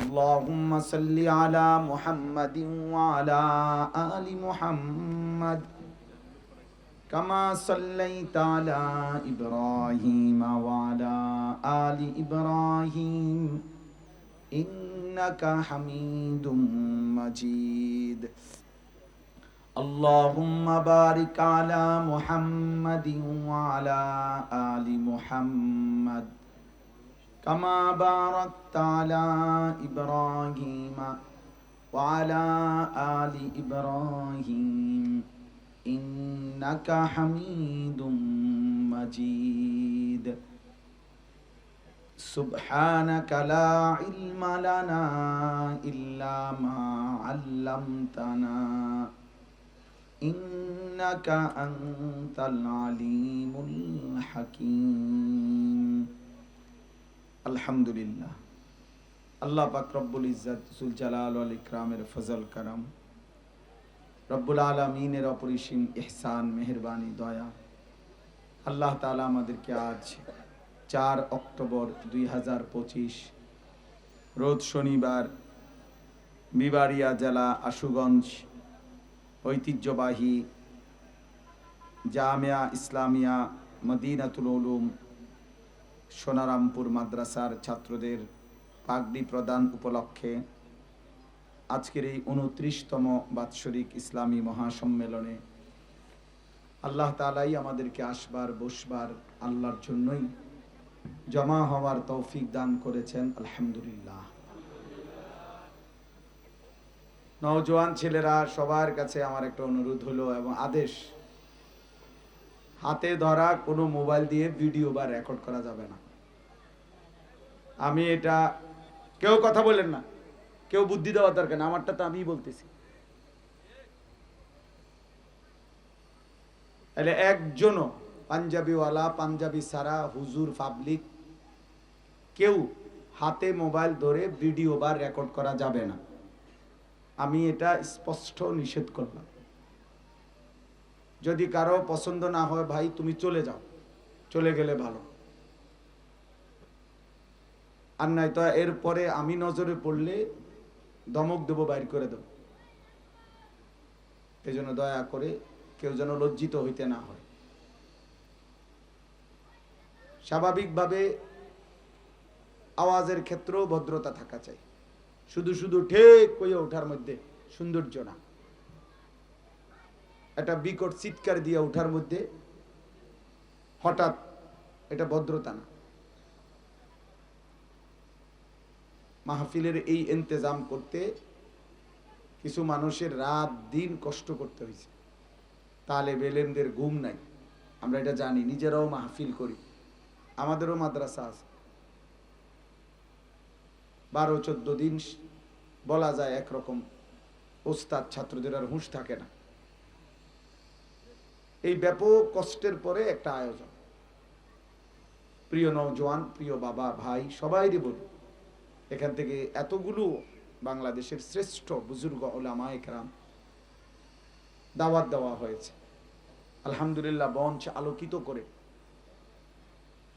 اللهم صل على محمد وعلى آل محمد كما صليت على إبراهيم وعلى آل إبراهيم إنك حميد مجيد اللهم بارك على محمد وعلى آل محمد كما باركت على إبراهيم وعلى آل إبراهيم إنك حميد مجيد سبحانك لا علم لنا إلا ما علمتنا إنك أنت العليم الحكيم আলহামদুলিল্লাহ আল্লাহ পাক রব্বুল ইজ্জত জুল জালাল ওয়াল ইকরামের ফজল করম রব্বুল আলামিনের অপরিসীম ইহসান মেহেরবানি দয়া আল্লাহ তাআলা আমাদেরকে আজ 4 অক্টোবর 2025 রোজ শনিবার বিবাড়িয়া জেলা আশুগঞ্জ ঐতিহ্যবাহী জামিয়া ইসলামিয়া মদিনাতুল উলুম সোনারামপুর মাদ্রাসার ছাত্রদের পাগড়ি প্রদান উপলক্ষে আজকের এই 29তম বাৎসরিক ইসলামী মহাসম্মেলনে আল্লাহ তাআলাই আমাদেরকে আসবার বসবার আল্লাহর জন্যই জমা হওয়ার তৌফিক দান করেছেন আলহামদুলিল্লাহ। নওজোয়ান ছেলেরা সবার কাছে আমার একটা অনুরোধ হলো এবং আদেশ, হাতে ধরা কোনো মোবাইল দিয়ে ভিডিও বা রেকর্ড করা যাবে না। আমি এটা, কেউ কথা বলেন না, কেউ বুদ্ধি দেওয়ার দরকার না, আমারটা তো আমিই বলতেছি। তাহলে একজনও পাঞ্জাবিওয়ালা, পাঞ্জাবি সারা, হুজুর, পাবলিক কেউ হাতে মোবাইল ধরে ভিডিও বা রেকর্ড করা যাবে না। আমি এটা স্পষ্ট নিষেধ করলাম। যদি কারো পছন্দ না হয় ভাই তুমি চলে যাও, চলে গেলে ভালো, আর নাই তো এরপরে আমি নজরে পড়লে ধমক দেবো, বাইর করে দেব। এই জন্য দয়া করে কেউ যেন লজ্জিত হইতে না হয়। স্বাভাবিকভাবে আওয়াজের ক্ষেত্রেও ভদ্রতা থাকা চাই। শুধু শুধু ঠিক কইয়া ওঠার মধ্যে সৌন্দর্য না, একটা বিকট চিৎকার দিয়ে ওঠার মধ্যে হঠাৎ, এটা ভদ্রতা না। মাহফিলের এই ইন্তজাম করতে কিছু মানুষের রাত দিন কষ্ট করতে হয়েছে, তালেব ইলমদের ঘুম নাই, আমরা এটা জানি, নিজেরাও মাহফিল করি, আমাদেরও মাদ্রাসা আছে। 12-14 দিন বলা যায় একরকম ওস্তাদ, ছাত্রদের আর হুঁশ থাকে না। এই ব্যাপক কষ্টের পরে একটা আয়োজন। প্রিয় নওজোয়ান, প্রিয় বাবা, ভাই, সবাইরই বলি, এখান থেকে এতগুলো বাংলাদেশের শ্রেষ্ঠ বুজুর্গ উলামায়ে কেরাম দাওয়াত দেওয়া হয়েছে। আলহামদুলিল্লাহ, মঞ্চ আলোকিত করে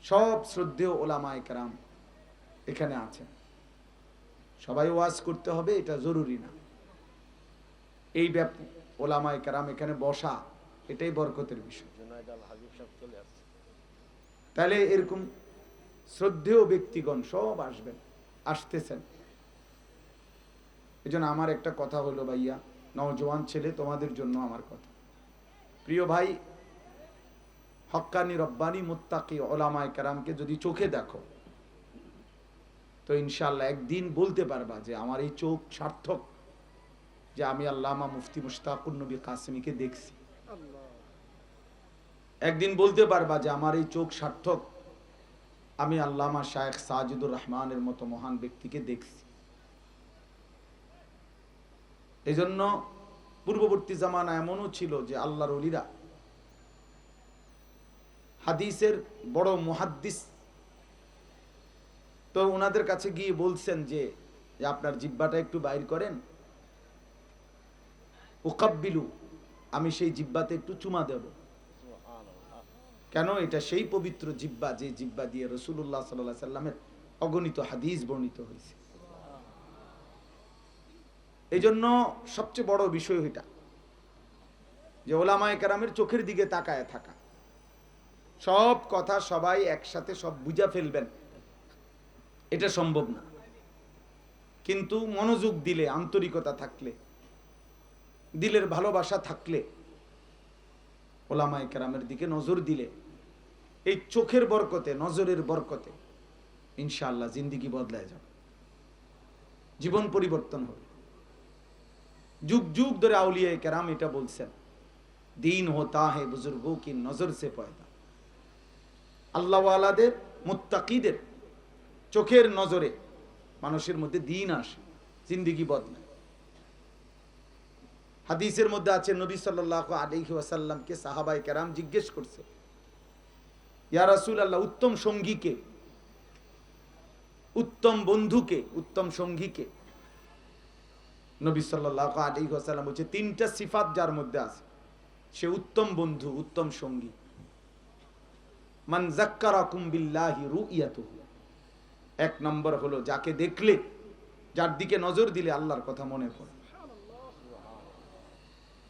সব শ্রদ্ধেয় উলামায়ে কেরাম এখানে আছেন। সবাই ওয়াজ করতে হবে এটা জরুরি না। এই উলামায়ে কেরাম এখানে বসা, এটাই বরকতের বিষয়। তাহলে এরকম শ্রদ্ধেয় ব্যক্তিগণ সব আসবেন, আসতেছেন। এই জন্য আমার একটা কথা হলো ভাইয়া, নওজোয়ান ছেলে, তোমাদের জন্য আমার কথা। প্রিয় ভাই, হক্কানি রব্বানি মুত্তাকি উলামায়ে কেরামকে যদি চোখে দেখো তো ইনশাআল্লাহ একদিন বলতে পারবা যে আমার এই চোখ সার্থক, যে আমি আল্লামা মুফতি মুশতাকুন নবী কাসেমীকে দেখছি। একদিন বলতে পারবা যে আমার এই চোখ সার্থক, আমি আল্লামা শায়েখ সাজিদুর রহমানের মতো মহান ব্যক্তিকে দেখছি। এই জন্য পূর্ববর্তী জামানা এমনও ছিল যে আল্লাহর ওলিরা হাদিসের বড় মুহাদ্দিস, তো ওনাদের কাছে গিয়ে বলছেন যে আপনার জিহ্বাটা একটু বাইর করেন, উকাব্বিলু, আমি সেই জিহ্বাতে একটু চুমা দেব। কেন? এটা সেই পবিত্র জিহ্বা যে জিহ্বা দিয়ে রাসূলুল্লাহ সাল্লাল্লাহু আলাইহি সাল্লামের অগণিত হাদিস বর্ণিত হয়েছে। এই জন্য সবচেয়ে বড় বিষয় এটা যে ওলামায়ে কেরামের চোখের দিকে তাকায় থাকা। সব কথা সবাই একসাথে সব বুঝা ফেলবেন এটা সম্ভব না, কিন্তু মনোযোগ দিলে, আন্তরিকতা থাকলে, দিলের ভালোবাসা থাকলে, ওলামায়ে কেরামের দিকে নজর দিলে, এই চোখের বরকতে, নজরের বরকতে ইনশাআল্লাহ জিন্দেগি বদলায় যাবে, জীবন পরিবর্তন হবে। যুগ যুগ ধরে আউলিয়ায়ে কেরাম এটা বলছেন, দিন হোতা হে বুজুর্গোं की নজর সে পয়দা। আল্লাহ ওয়ালাদের, মুত্তাকিদের চোখের নজরে মানুষের মধ্যে দিন আসে, জিন্দেগি বদলায়। হাদিসের মধ্যে আছে নবী সাল্লাল্লাহু আলাইহি ওয়াসাল্লামকে সাহাবায়ে কেরাম জিজ্ঞেস করছে, ইয়া রাসূলুল্লাহ, উত্তম সঙ্গীকে, উত্তম বন্ধুকে, উত্তম সঙ্গীকে? নবী সাল্লাল্লাহু আলাইহি ওয়াসাল্লাম বলছে, তিনটা সিফাত যার মধ্যে আছে সে উত্তম বন্ধু, উত্তম সঙ্গী। মান যাক্কারাকুম বিল্লাহি রুইয়াতুহু, এক নম্বর হলো যাকে দেখলে, যার দিকে নজর দিলে আল্লাহর কথা মনে পড়ে।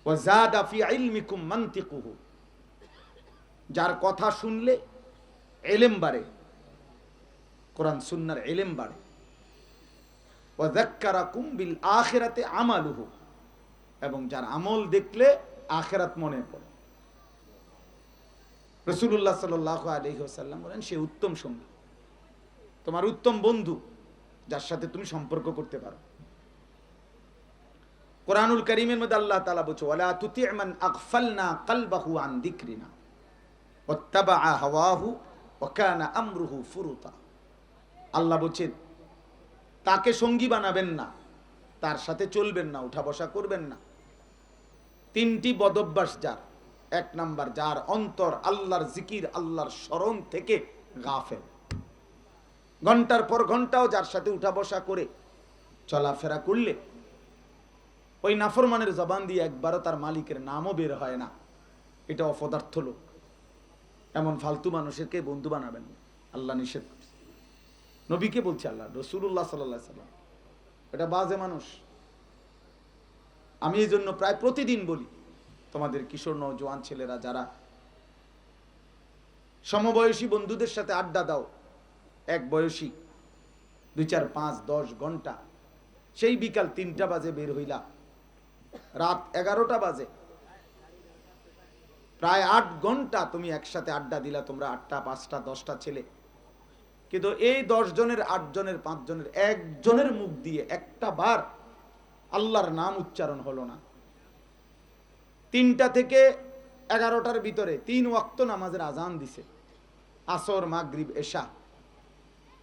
ওয়া যাদা ফি ইলমিকুম মানতিকুহু, যার কথা শুনলে ইলম বাড়ে, কোরআন সুন্নাহর ইলম বাড়ে। ওয়া যাক্কারাকুম বিল আখিরাতি আমালুহু, এবং যার আমল দেখলে আখিরাত মনে পড়ে। রাসূলুল্লাহ সাল্লাল্লাহু আলাইহি ওয়াসাল্লাম বলেন, সে উত্তম সঙ্গী, তোমার উত্তম বন্ধু, যার সাথে তুমি সম্পর্ক করতে পারো। কোরআনুল কারীমের মধ্যে আল্লাহ তাআলা বলেছে, ওয়ালা তুতি' মান আগফালনা কলবাহু আন যিকরিনা ওয়াত্তাবা হাওয়াহু ওয়া কানা আমরুহু ফুরুতা। আল্লাহ বলেছে, তাকে সঙ্গী বানাবেন না, তার সাথে চলবেন না, উঠা বসা করবেন না। তিনটি বদভ্যাস যার, এক নাম্বার যার অন্তর আল্লাহর জিকির, আল্লাহর স্মরণ থেকে গাফেল, ঘন্টার পর ঘন্টাও যার সাথে উঠা বসা করে চলাফেরা করলে ওই নাফরমানের জবান দিয়ে একবারও তার মালিকের নামও বের হয় না, এটা অপদার্থ লোক। এমন ফালতু মানুষকে বন্ধু বানাবেন না, আল্লাহ নিষেধ করছে। নবীকে বলছে আল্লাহ, রাসূলুল্লাহ সাল্লাল্লাহু আলাইহি ওয়াসাল্লাম, এটা বাজে মানুষ। আমি এই জন্য প্রায় প্রতিদিন বলি, তোমাদের কিশোর নওজোয়ান ছেলেরা যারা সমবয়সী বন্ধুদের সাথে আড্ডা দাও, এক বয়সী 2, 4, 5, 10 ঘন্টা, সেই বিকাল 3টা বাজে বের হইলা, রাত 11টা বাজে, প্রায় 8 ঘন্টা তুমি একসাথে আড্ডা দিলা, তোমরা 8টা, 5টা, 10টা ছেলে, কিন্তু এই 10 জনের, 8 জনের, 5 জনের, একজনের মুখ দিয়ে একটা বার আল্লাহর নাম উচ্চারণ হলো না। 3টা থেকে 11টার ভিতরে 3 ওয়াক্ত নামাজের আজান দিছে, আসর, মাগরিব, এশা।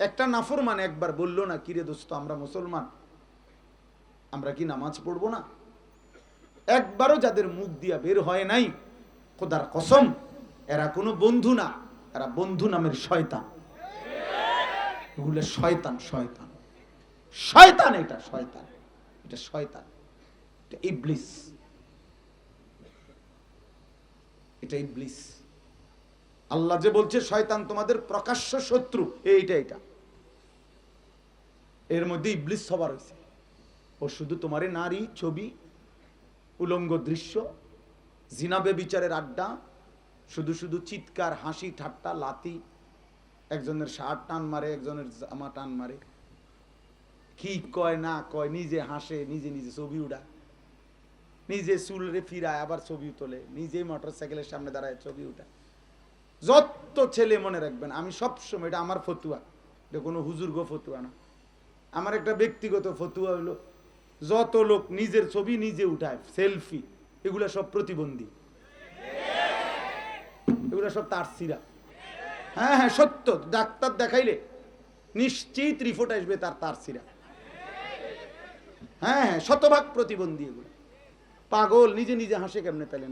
একটা নাফরমান একবার বললো না, কিরে দোস্ত, আমরা মুসলমান, আমরা কি নামাজ পড়বো না? একবারও যাদের মুখ দিয়া বের হয় নাই, খোদার কসম এরা কোনো বন্ধু না, এরা বন্ধু নামের শয়তান। এগুলো শয়তান, শয়তান, শয়তান, এটা শয়তান, এটা শয়তান, এটা ইবলিস, এটা ইবলিস। আল্লাহ যে বলছে শয়তান তোমাদের প্রকাশ্য শত্রু, এইটা এটা এর মধ্যে ইবলিস সবার হয়েছে। ও শুধু তোমারে নারী, ছবি, উলঙ্গ দৃশ্য, জিনা বেবিচারের আড্ডা, শুধু শুধু চিৎকার, হাসি, ঠাট্টা, লাথি, একজনের শার্ট টান মারে, একজনের জামা টান মারে, কি কয় না কয়, নিজে হাসে, নিজে নিজে ছবি উড়ায়, নিজে চুলরে ফিরায়, আবার ছবি তোলে, নিজে মোটরসাইকেলের সামনে দাঁড়ায় ছবি উঠায়। যত ছেলে, মনে রাখবেন, আমি সবসময়, এটা আমার ফতুয়া, এটা কোনো হুজুর গো ফতুয়া না, আমার একটা ব্যক্তিগত ফতুয়া হলো, যত লোক নিজের ছবি নিজে উঠায়, সেলফি, এগুলা সব প্রতিবন্ধী, এগুলা সব তারসিরা। হ্যাঁ হ্যাঁ সত্য, ডাক্তার দেখাইলে নিশ্চিত রিপোর্ট আসবে তার তারসিরা। হ্যাঁ হ্যাঁ, শতভাগ প্রতিবন্ধী এগুলো। পাগল, নিজে নিজে হাসে কেমনে তাইলে?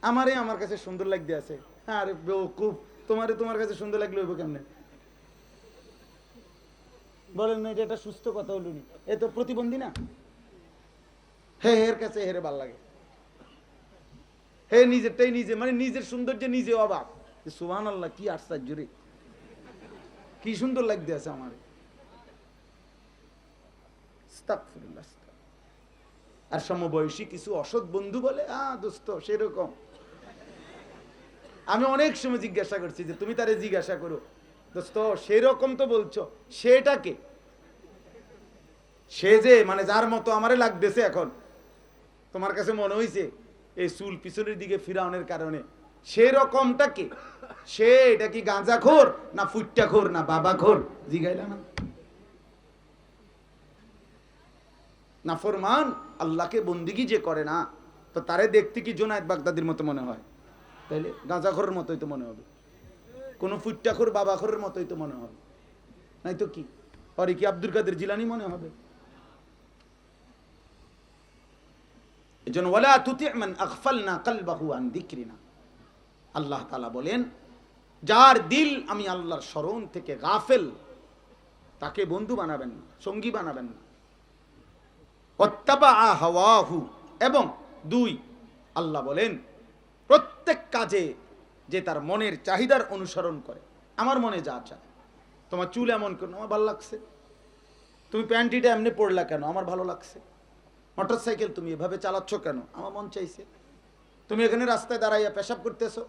আমারে আমার কাছে সুন্দর লাগতে আছে। হ্যাঁ আরে বেওকুফ, তোমারে তোমার কাছে সুন্দর লাগলে হইব কেমনে? বলেন না, এটা একটা সুস্থ কথা হলো নি? এ তো প্রতিবন্ধী না? হে এর কাছে হেরে ভাল লাগে, হে নিজেরটাই নিজে, মানে নিজের সৌন্দর্যে নিজে অবাক, সুবহানাল্লাহ, কি আশ্চর্য রে, কি সুন্দর লাগতে আছে আমার। আস্তাগফিরুল্লাহ। আর সমবয়সী কিছু অসৎ বন্ধু বলে দোস্ত সেরকম। আমি অনেক সময় জিজ্ঞাসা করছি যে তুমি তারে জিজ্ঞাসা করো, দোস্ত সেরকম তো বলছো, সেটাকে সে যে মানে যার মতো আমারে লাগতেছে এখন, তোমার কাছে মনে হইছে এই চুল পিছনের দিকে ফিরানোর কারণে, সেরকমটা কে? সে এটা কি গাঁজাখোর না ফুট্টাখোর না বাবাখোর? জিগাইলা না? নাফরমান আল্লাহকে বন্দিগি যে করে না, তো তারে দেখতে কি জোনায়েদ বাগদাদির মতো মনে হয়? তাইলে গাঁজাখোরের মতোই তো মনে হবে, কোন ফুট্টাখোর বাবাখোরের মতোই তো মনে হবে, নাই তো কি? পরে কি আব্দুল কাদের জিলানী মনে হবে? এজন্য ওয়ালা তুতি' মান আগফালনা কলবাহু আন যিকরিনা, আল্লাহ তাআলা বলেন যার দিল আমি আল্লাহর স্মরণ থেকে গাফেল, তাকে বন্ধু বানাবেন না, সঙ্গী বানাবেন না। ওয়াত্তাবা হাওয়াহু, এবং 2 আল্লাহ বলেন প্রত্যেক কাজে যে তার মনের চাহিদার অনুসরণ করে। আমার মনে যা চায়, তোমার চুল এমন কেন, আমার ভালো লাগছে। তুমি প্যান্টিটা এমনি পড়লা কেন, আমার ভালো লাগছে। মোটরসাইকেল তুমি এভাবে চালাচ্ছ কেন, আমার মন চাইছে। তুমি এখানে রাস্তায় দাঁড়াইয়া পেশাব করতেছো,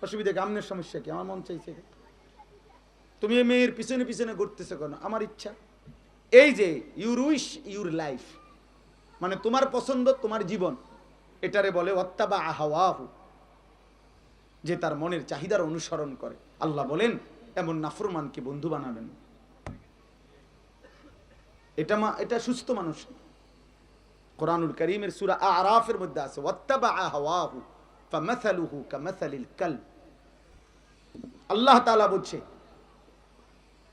অসুবিধা কি? আমনের সমস্যা কি? আমার মন চাইছে। তুমি এই মেয়ের পিছনে পিছনে ঘুরতেছো কেন, আমার ইচ্ছা। এই যে ইউর উইশ ইউর লাইফ, মানে তোমার পছন্দ তোমার জীবন, এটারে বলে ওয়াত্তাবা হাওয়াহু, যে তার মনের চাহিদার অনুসরণ করে। আল্লাহ বলেন এমন নাফরমানকে বন্ধু বানাবেন। এটা সুস্থ মানুষ। কোরআনুল কারীমের সূরা আরাফের মধ্যে আছে ওয়াত্তাবা হাওয়াহু ফামাসালুহু কামাসালিল কালব। আল্লাহ তাআলা বলছে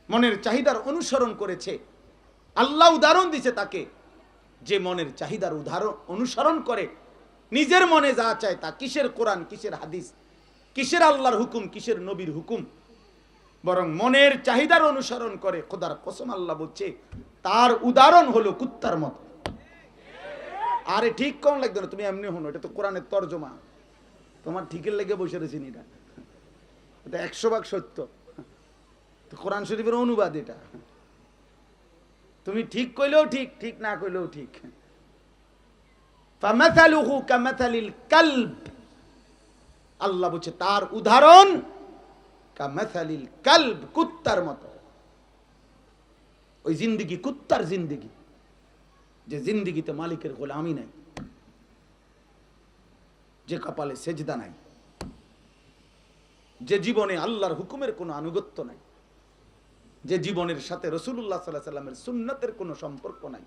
মনের চাহিদার অনুসরণ করেছে। আল্লাহ উদাহরণ দিছে তাকে, যে মনের চাহিদার অনুসরণ করে, নিজের মনে যা চায় তা, কিসের কোরআন, কিসের হাদিস, কিসের আল্লাহর হুকুম, কিসের নবীর হুকুম, বরং মনের চাহিদার অনুসরণ করে, খোদার কসম আল্লাহ বলছে তার উদাহরণ হলো কুত্তার মতো। আরে ঠিক কম লাগবে না, তুমি এমনি হনো, এটা তো কোরআনের তর্জমা, তোমার ঠিকের লেগে বসে রয়েছেন। এটা 100% সত্য, কোরআন শরীফের অনুবাদ এটা। তুমি ঠিক কইলেও ঠিক, ঠিক না কইলেও ঠিক। ফামাসালুহু কামাসালিল কালব, আল্লাহ বলছে তার উদাহরণ কামাসালিল কালব, কুত্তার মতো। ওই জিন্দেগি কুত্তার জিন্দেগি, যে জিন্দেগিতে মালিকের গোলামি নাই, যে কপালে সেজদা নাই, যে জীবনে আল্লাহর হুকুমের কোনো আনুগত্য নাই, যে জীবনের সাথে রাসূলুল্লাহ সাল্লাল্লাহু আলাইহি সাল্লামের সুন্নতের কোনো সম্পর্ক নাই,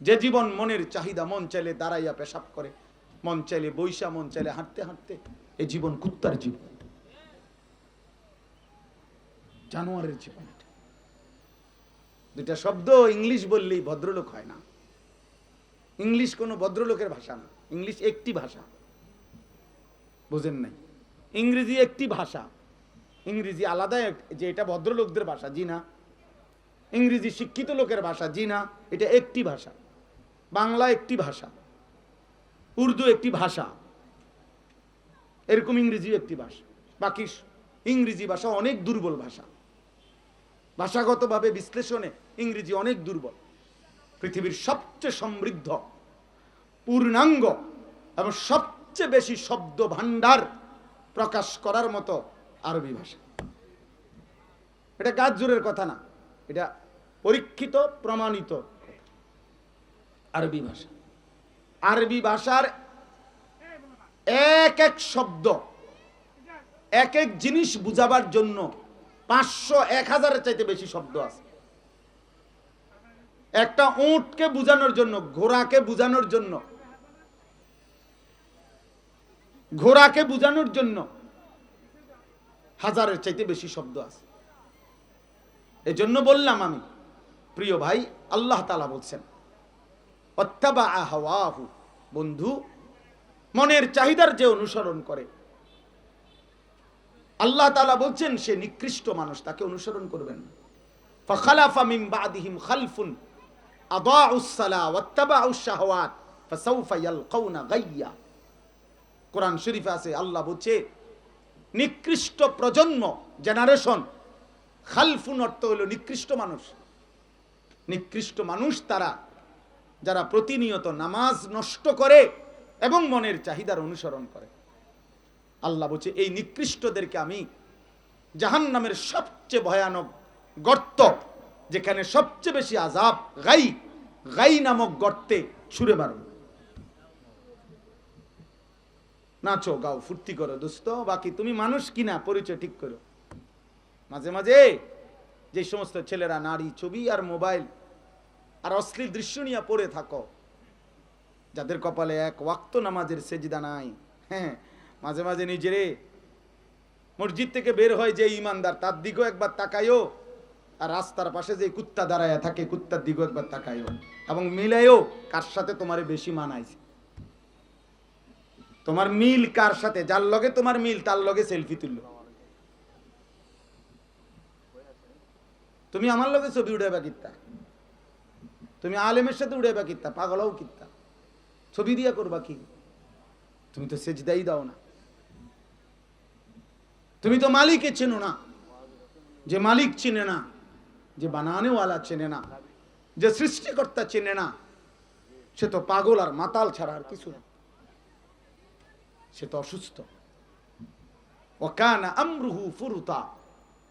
যে জীবন মনের চাহিদা, মন চাইলে দাঁড়াইয়া পেশাব করে, মন চাইলে বৈশা, মন চাইলে হাঁটতে হাঁটতে, এই জীবন কুত্তার জীবন, জানোয়ারের জীবন। দুটা শব্দ ইংলিশ বললেই ভদ্রলোক হয় না। ইংলিশ কোনো ভদ্রলোকের ভাষা না, ইংলিশ একটি ভাষা, বুঝেন নাই? ইংরেজি একটি ভাষা, ইংরেজি আলাদা, যে এটা ভদ্রলোকদের ভাষা, জি না। ইংরেজি শিক্ষিত লোকের ভাষা, জি না। এটা একটি ভাষা। বাংলা একটি ভাষা, উর্দু একটি ভাষা, এরকম ইংরেজি একটি ভাষা। বাকি ইংরেজি ভাষা অনেক দুর্বল ভাষা, ভাষাগতভাবে বিশ্লেষণে ইংরেজি অনেক দুর্বল। পৃথিবীর সবচেয়ে সমৃদ্ধ, পূর্ণাঙ্গ এবং সবচেয়ে বেশি শব্দ ভান্ডার প্রকাশ করার মতো আরবি ভাষা। এটা গাছ জোরের কথা না, এটা পরীক্ষিত প্রমাণিত আরবি ভাষা। আরবি ভাষার এক এক শব্দ, এক এক জিনিস বুঝাবার জন্য 500-1000-এর চাইতে বেশি শব্দ আছে। একটা উটকে বুঝানোর জন্য, ঘোড়াকে বুঝানোর জন্য, ঘোড়াকে বুঝানোর জন্য 1000-এর চাইতে বেশি শব্দ আছে। এজন্য বললাম আমি, প্রিয় ভাই, আল্লাহ তাআলা বলছেন ওয়াত্তাবা হাওয়াহু, বন্ধু মনের চাহিদার যে অনুসরণ করে, আল্লাহ তাআলা বলছেন সে নিকৃষ্ট মানুষ, তাকে অনুসরণ করবেন না। ফাখালাফা মিন বাদিহিম খালফুন আদাউস সালাহ ওয়াত্তাবাউশ শাহওয়াত ফাসাউফা ইয়ালকাউনা গাইয়া। কোরআন শরীফে আছে, আল্লাহ বলছে নিকৃষ্ট প্রজন্ম, জেনারেশন, খালফুন অর্থ হলো নিকৃষ্ট মানুষ। নিকৃষ্ট মানুষ তারা যারা প্রতিনিয়ত নামাজ নষ্ট করে এবং মনের চাহিদার অনুসরণ করে। আল্লাহ বলছে এই নিকৃষ্টদেরকে আমি জাহান্নামের সবচেয়ে ভয়ানক গর্ত, যেখানে সবচেয়ে বেশি আযাব, গাই নামক গর্তে ছুঁড়ে মারব। নাচো গাও ফুর্তি করো দোস্ত, বাকি তুমি মানুষ কিনা পরিচয় ঠিক করো। মাঝে মাঝে যে সমস্ত ছেলেরা নারী ছবি আর মোবাইল আর অশ্লীল দৃশ্য নিয়ে পড়ে থাকো, যাদের কপালে এক ওয়াক্ত নামাজের সেজদা নাই, হ্যাঁ, মাঝে মাঝে নিজেরে মসজিদ থেকে বের হয় যে ইমানদার তার দিকেও একবার তাকাইও, আর রাস্তার পাশে যে কুত্তা দাঁড়ায় থাকে কুত্তার দিকেও একবার তাকাইও, এবং মিলাইও কার সাথে তোমার বেশি মানাইছে। তোমার মিল কার সাথে, যার লগে তোমার মিল তার লগে সেলফি তুললো। তুমি আমার লগে ছবি উঠাইবা কিত্তা, তুমি আলেমের সাথে উঠাইবা কিত্তা, পাগলাও কিত্তা, ছবি দিয়া করবা কি? তুমি তো সেজদাই দাও না। তুমি তো মালিককে চেনো না। যে মালিক চেনে না, যে বানানেওয়ালা চেনে না, যে সৃষ্টিকর্তা চেনে না, সে তো পাগল আর মাতাল ছাড়া আর কিছু না, সে তো অসুস্থ। ওয়াকানা আমরুহু ফুরুতা।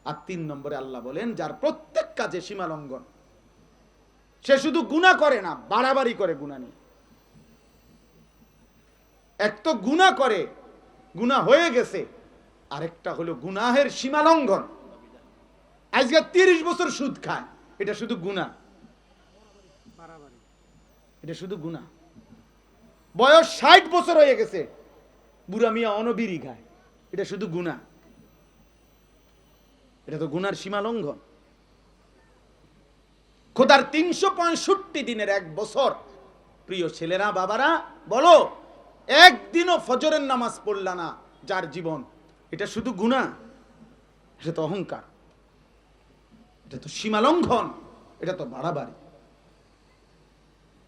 আর ৩ নম্বরে আল্লাহ বলেন যার প্রত্যেক কাজে সীমা লঙ্ঘন, সে শুধু গুনাহ করে না, বাড়াবাড়ি করে গুনাহ নিয়ে। এক তো গুনাহ করে, গুনাহ হয়ে গেছে, আরেকটা হলো গুনাহের সীমা লঙ্ঘন। আজকে ৩০ বছর সুদ খায়, এটা শুধু গুনাহ, এটা শুধু গুনাহ। বয়স ৬০ বছর হয়ে গেছে, বুড়া মিয়া অনবিরি খায়, এটা শুধু গুনাহ, এটা তো গুনার সীমা লঙ্ঘন। খোদার ৩৬৫ দিনের ১ বছর, প্রিয় ছেলেরা বাবারা বলো, একদিনও ফজরের নামাজ পড়লা না যার জীবন, এটা শুধু গুনাহ, এটা তো অহংকার, এটা তো সীমা লঙ্ঘন, এটা তো বাড়াবাড়ি,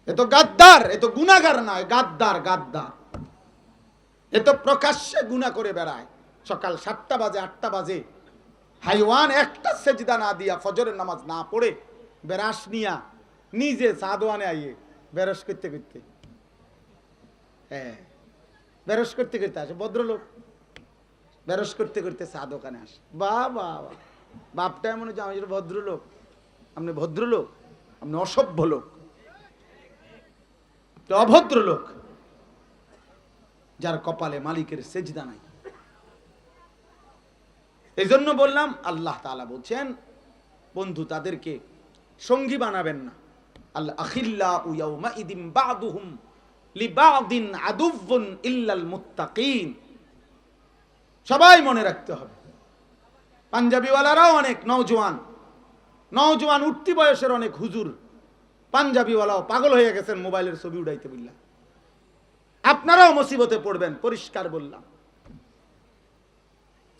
এ তো গাদ্দার, এ তো গুনাহগার নয়, গাদ্দার, গাদ্দার। এ তো প্রকাশ্যে গুনাহ করে বেড়ায়। সকাল ৭টা বাজে ৮টা বাজে হাইওয়ান একটা সেজদা না দিয়া, ফজরের নামাজ না পড়ে, বেরাস নিয়া নিজে চা দোয়ানে আইয়ে বেরস করতে করতে, হ্যাঁ, বেরস করতে করতে আসে ভদ্রলোক, বেরস করতে করতে চা দোকানে আসে। বাবা বাপটা এমন হচ্ছে আমি ভদ্রলোক, আপনি ভদ্রলোক, আপনি অসভ্য লোক, অভদ্র লোক, যার কপালে মালিকের সেজদা নাই। এই জন্য বললাম, আল্লাহ তাআলা বলছেন বন্ধু তাদেরকে সঙ্গী বানাবেন না। আল আখিল্লাউ ইয়াউমাইদিন বা'দুহুম লিবা'দিন আদুউন ইল্লাল মুত্তাকিন। সবাই মনে রাখতে হবে, পাঞ্জাবিওয়ালারাও অনেক নওজোয়ান উঠতি বয়সের অনেক হুজুর পাঞ্জাবিওয়ালাও পাগল হয়ে গেছেন মোবাইলের ছবি উঠাইতে বললা। আপনারাও মুসিবতে পড়বেন, পরিষ্কার বললাম,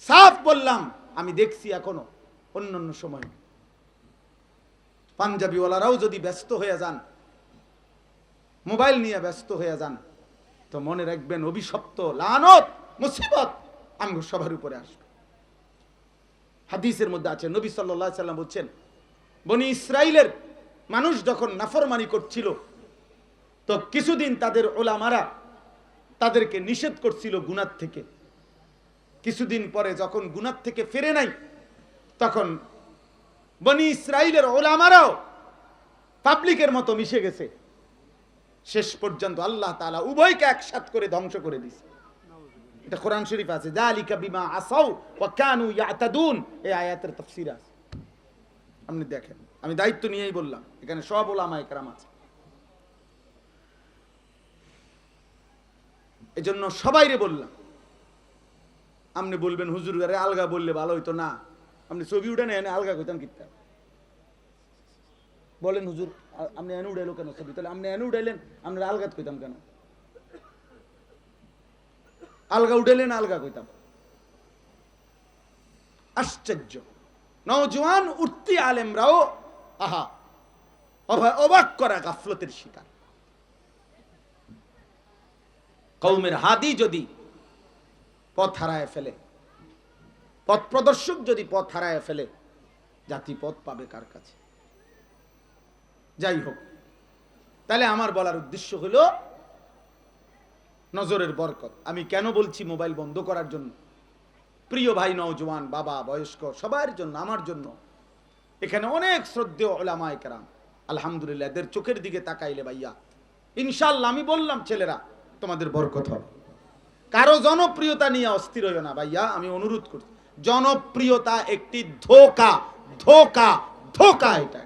সাফ বললাম। আমি দেখছি এখনো অন্যান্য সময় পাঞ্জাবিওয়ালারাও যদি ব্যস্ত হয়ে যান, মোবাইল নিয়ে ব্যস্ত হয়ে যান, তো মনে রাখবেন অভিশপ্ত, লানত, মুসিবত আমগো সবার উপরে আসবে। হাদিসের মধ্যে আছে, নবী সাল্লাল্লাহু আলাইহি সাল্লাম বলছেন, বনি ইসরাইলের মানুষ যখন নাফরমানি করছিল, তো কিছুদিন তাদের উলামারা তাদেরকে নিষেধ করছিল গুনাহ থেকে। কিছুদিন পরে যখন গুনাহ থেকে ফিরে নাই, তখন বনি ইসরাইলের উলামারাও পাবলিকের মতো মিশে গেছে। শেষ পর্যন্ত আল্লাহ তাআলা উভয়কে একসাথ করে ধ্বংস করে দিয়েছে। এটা কোরআন শরীফ আছে, যালিকা বিমা আসাউ ওয়া কানু ইয়াতাদুন, এই আয়াতের তাফসীর আছে, আপনি দেখেন। আমি দায়িত্ব নিয়েই বললাম, এখানে সব উলামায়ে কেরাম আছে। এজন্য সবাইরে বললাম, আপনি বলবেন হুজুর গারে আলগা বললে ভালো হইতো না, আপনি ছবি উঠে নেন, আলগা কইতাম কিতা বলেন হুজুর, আপনি এনে উঠাইলো কেন ছবি? তাহলে আপনি এনে উঠাইলেন, আমরা আলগাত কইতাম কেন? আলগা উঠাইলেন, আলগা কইতাম। আশ্চর্য, নওজোয়ান উঠতি আলেমরাও আহা অবাক করা গাফলতের শিকার। কওমের হাদি যদি পথ হারায় ফেলে, পথ প্রদর্শক যদি পথ হারায় ফেলে, জাতি পথ পাবে কার কাছে? যাই হোক, তাহলে আমার বলার উদ্দেশ্য হলো নজরের বরকত। আমি কেন বলছি মোবাইল বন্ধ করার জন্য? প্রিয় ভাই নওজোয়ান, বাবা, বয়স্ক, সবার জন্য, আমার জন্য। এখানে অনেক শ্রদ্ধেয় উলামায়ে কেরাম, আলহামদুলিল্লাহ, এদের চোখের দিকে তাকাইলে ভাইয়া ইনশাআল্লাহ, আমি বললাম ছেলেরা, তোমাদের বরকত হবে। কারো জনপ্রিয়তা নিয়ে অস্থির হইও না ভাইয়া, আমি অনুরোধ করছি। জনপ্রিয়তা একটি ধোঁকা, ধোঁকা, ধোঁকা, এটা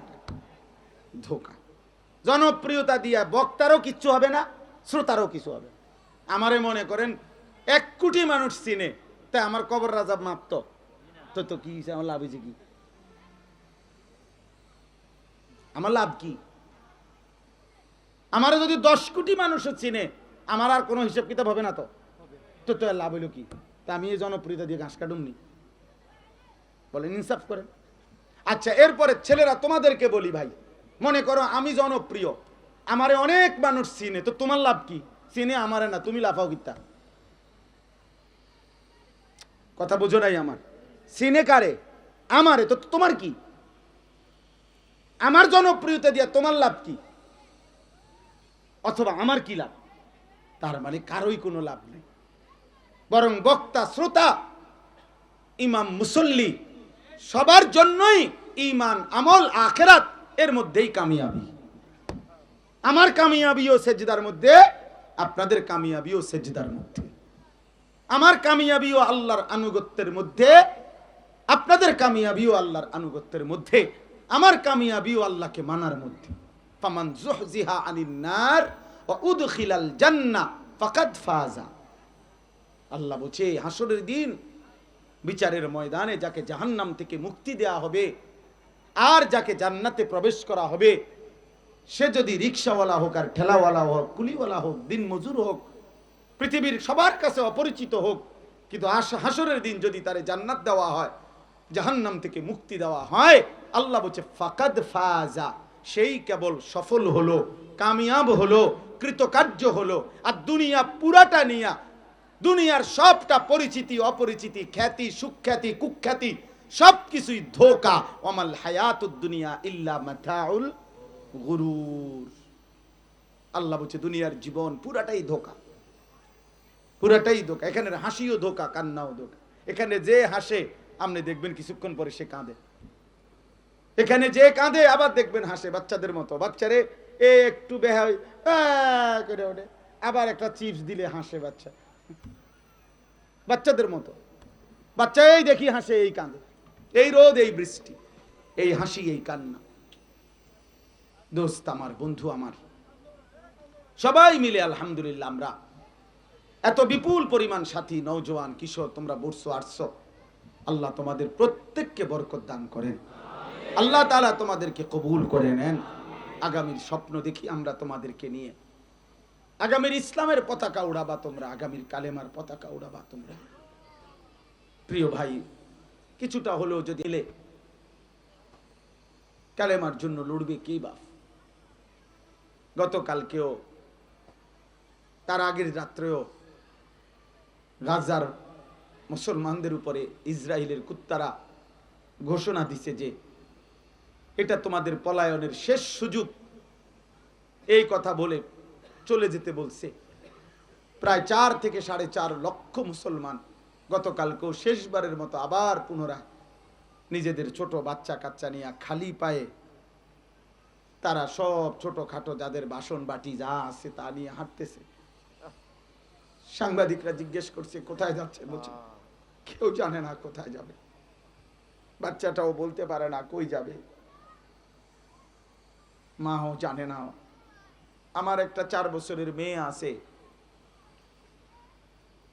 ধোঁকা। জনপ্রিয়তা দিয়া বক্তারও কিচ্ছু হবে না, শ্রোতারও কিছু হবে না। আমারে মনে করেন 1 কোটি মানুষ চিনে, তাই আমার কবর রাজাব মাপত তো কি আমার লাভ হয়েছে? কি আমার লাভ কি? আমারও যদি 10 কোটি মানুষও চিনে, আমার আর কোনো হিসাব কিতাব হবে না। তো তো লাভ হইল কি? তা আমি এই জনপ্রিয়তা দিয়ে ঘাস কাটুমনি? বলেন, ইনসাফ করেন। আচ্ছা, এরপরে ছেলেরা তোমাদেরকে বলি ভাই, মনে করো আমি জনপ্রিয়, আমারে অনেক মানুষ চিনে, তো তোমার লাভ কি? চিনে আমারে না, তুমি লাফাও কিতা? কথা বুঝো নাই আমার? চিনে কারে? আমারে, তো তোমার কি? আমার জনপ্রিয়তা দিয়া তোমার লাভ কি? অথবা আমার কি লাভ? তার মানে কারোই কোনো লাভ নেই, বরং বক্তা, শ্রোতা, ইমাম, মুসল্লি, সবার জন্যই ঈমান, আমল, আখিরাত এর মধ্যেই কামিয়াবি। আমার কামিয়াবিও সেজদার মধ্যে, আপনাদের কামিয়াবিও সেজদার মধ্যে। আমার কামিয়াবিও আল্লাহর আনুগত্যের মধ্যে, আপনাদের কামিয়াবিও আল্লাহর আনুগত্যের মধ্যে। আমার কামিয়াবিও আল্লাহকে মানার মধ্যে। ফামান যুহজিহা আনিন নার ওয়া উদখিলাল জান্নাহ ফাকাদ ফাজা। আল্লাহ বলছে, হাসরের দিন বিচারের ময়দানে যাকে জাহান্নাম থেকে মুক্তি দেয়া হবে আর যাকে জান্নাতে প্রবেশ করা হবে, সে যদি রিকশাওয়ালা হোক আর ঠেলাওয়ালা হোক, কুলিওয়ালা হোক, দিন মজুর হোক, পৃথিবীর সবার কাছে অপরিচিত হোক, কিন্তু হাসরের দিন যদি তারে জান্নাত দেওয়া হয়, জাহান্নাম থেকে মুক্তি দেওয়া হয়, আল্লাহ বলছে ফাকাদ ফাজা, সেই কেবল সফল হলো, কামিয়াব হলো, কৃতকার্য হলো। আর দুনিয়া পুরাটা নিয়া, দুনিয়ার সবটা পরিচিতি, অপরিচিতি, খ্যাতি, সুখ্যাতি, কুখ্যাতি, সবকিছুই ধোঁকা। ওয়ামাল হায়াতুদ দুনিয়া ইল্লা মাতাউল গুরুর। আল্লাহ বলছে দুনিয়ার জীবন পুরাটাই ধোঁকা, পুরাটাই ধোঁকা। এখানে হাসিও ধোঁকা, কান্নাও ধোঁকা। এখানে যে হাসে আপনি দেখবেন কিছুক্ষণ পরে সে কাঁদে, এখানে যে কাঁদে আবার দেখবেন হাসে, বাচ্চাদের মতো। বাচ্চারে একটু বেহাই করে ওঠে, আবার একটা চিপস দিলে হাসে বাচ্চা, বাচ্চাদের মতো। বাচ্চা এই দেখি হাসে, এই কাঁদে, এই রোদ, এই বৃষ্টি, এই হাসি, এই কান্না। দোস্ত আমার, বন্ধু আমার, সবাই মিলে আলহামদুলিল্লাহ আমরা এত বিপুল পরিমাণ সাথী, নওজোয়ান, কিশোর, তোমরা বসছো, আসছো। আল্লাহ তোমাদের প্রত্যেককে বরকত দান করেন, আল্লাহ তাআলা তোমাদেরকে কবুল করে নেন। আগামীর স্বপ্ন দেখি আমরা তোমাদেরকে নিয়ে। আগামীর ইসলামের পতাকা উড়াবা তোমরা, আগামীর কালেমার পতাকা উড়াবা তোমরা। প্রিয় ভাই, কিছুটা হলেও যদি এলে কালেমার জন্য লড়বে কে বাপ? গতকালকেও, তার আগের রাত্রেও গাজার মুসলমানদের উপরে ইসরায়েলের কুত্তারা ঘোষণা দিছে যে এটা তোমাদের পলায়নের শেষ সুযোগ, এই কথা বলে চলে যেতে বলছে। প্রায় 4 থেকে 4.5 লক্ষ মুসলমান গতকালকেও শেষবারের মতো আবার পুনরায় নিজেদের ছোট বাচ্চা কাচ্চা নিয়ে খালি পায়ে, তারা সব ছোটখাটো যাদের বাসন বাটি যা আছে তা নিয়ে হাঁটতেছে। সাংবাদিকরা জিজ্ঞেস করছে কোথায় যাচ্ছে, বলছে কেউ জানে না কোথায় যাবে, বাচ্চাটাও বলতে পারে না কই যাবে, মাও জানে না। আমার একটা 4 বছরের মেয়ে আছে,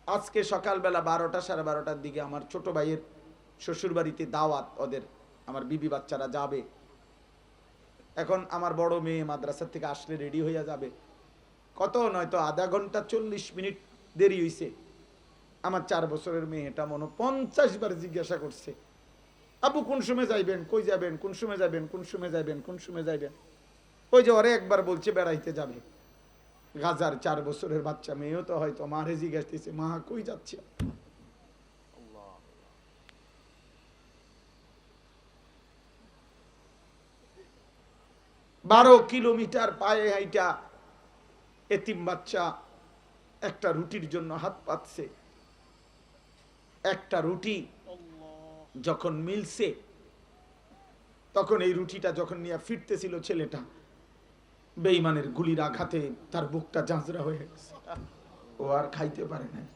আজকে সকালবেলা 12টা 12:30টার দিকে আমার ছোট ভাইয়ের শ্বশুর বাড়িতে দাওয়াত, ওদের আমার বিবি বাচ্চারা যাবে। এখন আমার বড় মেয়ে মাদ্রাসা থেকে আসলে রেডি হইয়া যাবে, কত নয়তো আধা ঘন্টা 40 মিনিট দেরি হইছে। আমার 4 বছরের মেয়েটা মনে 50 বার জিজ্ঞাসা করছে, আবু কোন সময় যাইবেন, কই যাবেন, কোন সময় যাবেন, কোন সময় যাইবেন, কোন সময় যাইবেন। ওই যে ওরে একবার বলছে বেড়াইতে যাবে। গাজার 4 বছরের বাচ্চা মেয়েও তো হয়তো মারে জিজ্ঞাসতেছে, মা কই যাচ্ছে। 12 কিলোমিটার পায়ে হাইটা এতিম বাচ্চা একটা রুটির জন্য হাত পাতছে। একটা রুটি যখন মিলছে, তখন এই রুটিটা যখন নিয়ে ফিরতেছিল ছেলেটা, বেঈমানের গুলির আঘাতে তার বুকটা ঝাঁঝরা হয়ে গেছে, ও আর খাইতে পারে নাই।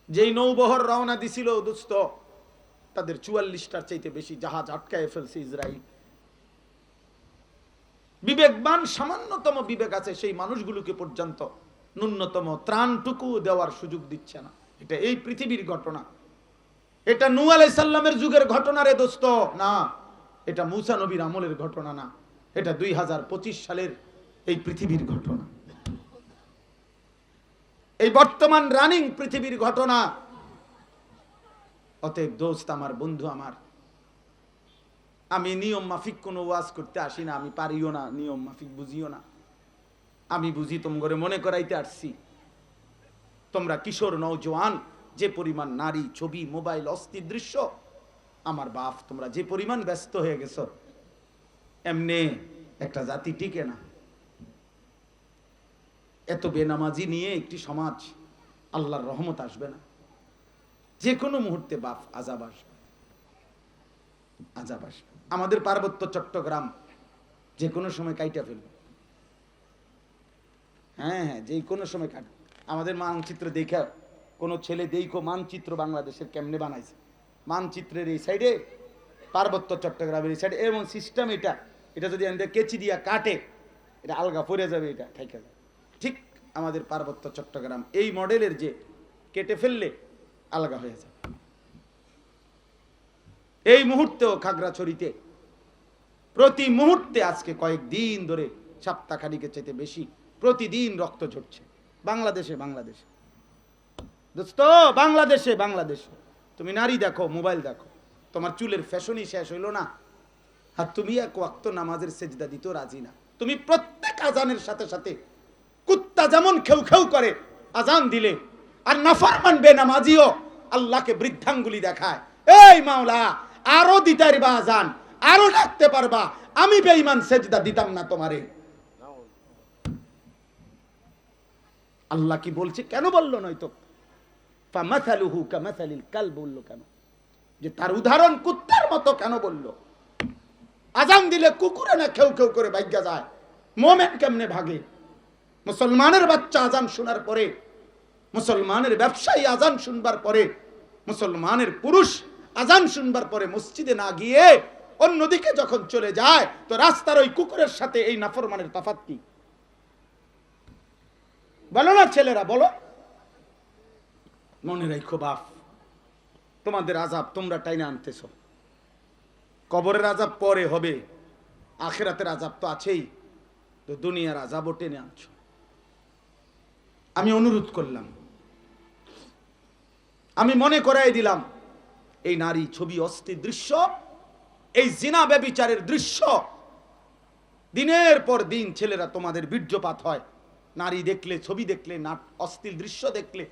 যেই নৌবহর রওনা দিছিল দোস্ত, তাদের 44টার চাইতে বেশি জাহাজ আটকায় ফেলছে ইসরায়েল। বিবেকবান সামান্যতম বিবেক আছে সেই মানুষগুলোকে পর্যন্ত ন্যূনতম ত্রাণটুকু দেওয়ার সুযোগ দিচ্ছে না। এটা এই পৃথিবীর ঘটনা। এটা নূহ আলাইহিস সালামের যুগের ঘটনা রে দোস্ত, না। এটা মূসা নবীর আমলের ঘটনা না। এটা 2025 সালের এই পৃথিবীর ঘটনা, এই বর্তমান রানিং পৃথিবীর ঘটনা। অতএব দোস্ত আমার, বন্ধু আমার, আমি নিয়ম মাফিক কোনো ওয়াজ করতে আসি না, আমি পারিও না, নিয়ম মাফিক বুঝিও না। আমি বুঝি তোমরা মনে করাইতে আসছি। তোমরা কিশোর নওজোয়ান যে পরিমাণ নারী, ছবি, মোবাইল, অস্থির দৃশ্য, আমার বাপ, তোমরা যে পরিমাণ ব্যস্ত হয়ে গেছো, এমনি একটা জাতি টিকে না। এত বেনামাজি নিয়ে একটি সমাজ, আল্লাহর রহমত আসবে না। যে কোনো মুহূর্তে বাপ আযাব আসবে, আযাব আসবে। আমাদের পার্বত্য চট্টগ্রাম যে কোনো সময় কাইটা ফেলবে। হ্যাঁ, যে কোনো সময় কাট। আমাদের মানচিত্র দেখা কোনো ছেলে দেখো মানচিত্র বাংলাদেশের কেমনে বানাইছে, মানচিত্রের এই সাইডে পার্বত্য চট্টগ্রামের এই সাইডে এমন সিস্টেম, এটা যদি আমাদের কেচি দিয়া কাটে, এটা আলগা পড়ে যাবে, এটা ঠেকে যাবে। ঠিক আমাদের পার্বত্য চট্টগ্রাম এই মডেলের, যে কেটে ফেললে আলগা হয়ে যাবে। এই মুহূর্তেও খাগড়াছড়িতে প্রতি মুহূর্তে আজকে কয়েকদিন ধরে, সপ্তাহখানিকের চাইতে বেশি, প্রতিদিন রক্ত ঝরছে। বাংলাদেশে দোস্ত, বাংলাদেশে তুমি নারী দেখো, মোবাইল দেখো, তোমার চুলের ফ্যাশনই শেষ হইল না, আর তুমি এক ওয়াক্ত নামাজের সেজদা দিতেও রাজি না। তুমি প্রত্যেক আজানের সাথে সাথে কুত্তা যেমন খেউ খেউ করে আজান দিলে, আর নাফরমান বেনামাজিও আল্লাহকে বৃদ্ধাঙ্গুলি দেখায়, এই মাওলা আরো দিতে পারবা আজান, আরো ডাকতে পারবা, আমি বেঈমান সেজদা দিতাম না তোমারে। আল্লাহ কি বলছে? কেন বললো? নয়তো ফামাসালুহু কামাসালিল কালব বললো কেন? যে তার উদাহরণ কুত্তার মতো কেন বললো? আজান দিলে কুকুরে না খেউ খেউ করে ভাগ্যা যায়, মোমেন কেমনে ভাগে? মুসলমানের বাচ্চা আজান শোনার পরে, মুসলমানের ব্যবসায়ী আজান শুনবার পরে, মুসলমানের পুরুষ আজান শুনবার পরে মসজিদে না গিয়ে অন্যদিকে যখন চলে যায়, তো রাস্তার ওই কুকুরের সাথে এই নাফরমানের তফাৎ কি? বলো না ছেলেরা, বলো। মনে রাখো বাপ, তোমাদের আযাব তোমরা টাইনা আনতেছ। কবরের আযাব পরে হবে, আখিরাতের আযাব তো আছেই, তো দুনিয়ার আযাবও টেনে আনছো। আমি অনুরোধ করলাম, আমি মনে করাই দিলাম, এই নারী, ছবি, অস্থির দৃশ্য, এই জিনা ব্যভিচারের দৃশ্য, দিনের পর দিন ছেলেরা তোমাদের বীর্যপাত হয় নারী দেখলে, ছবি দেখলে, অস্থির দৃশ্য দেখলে,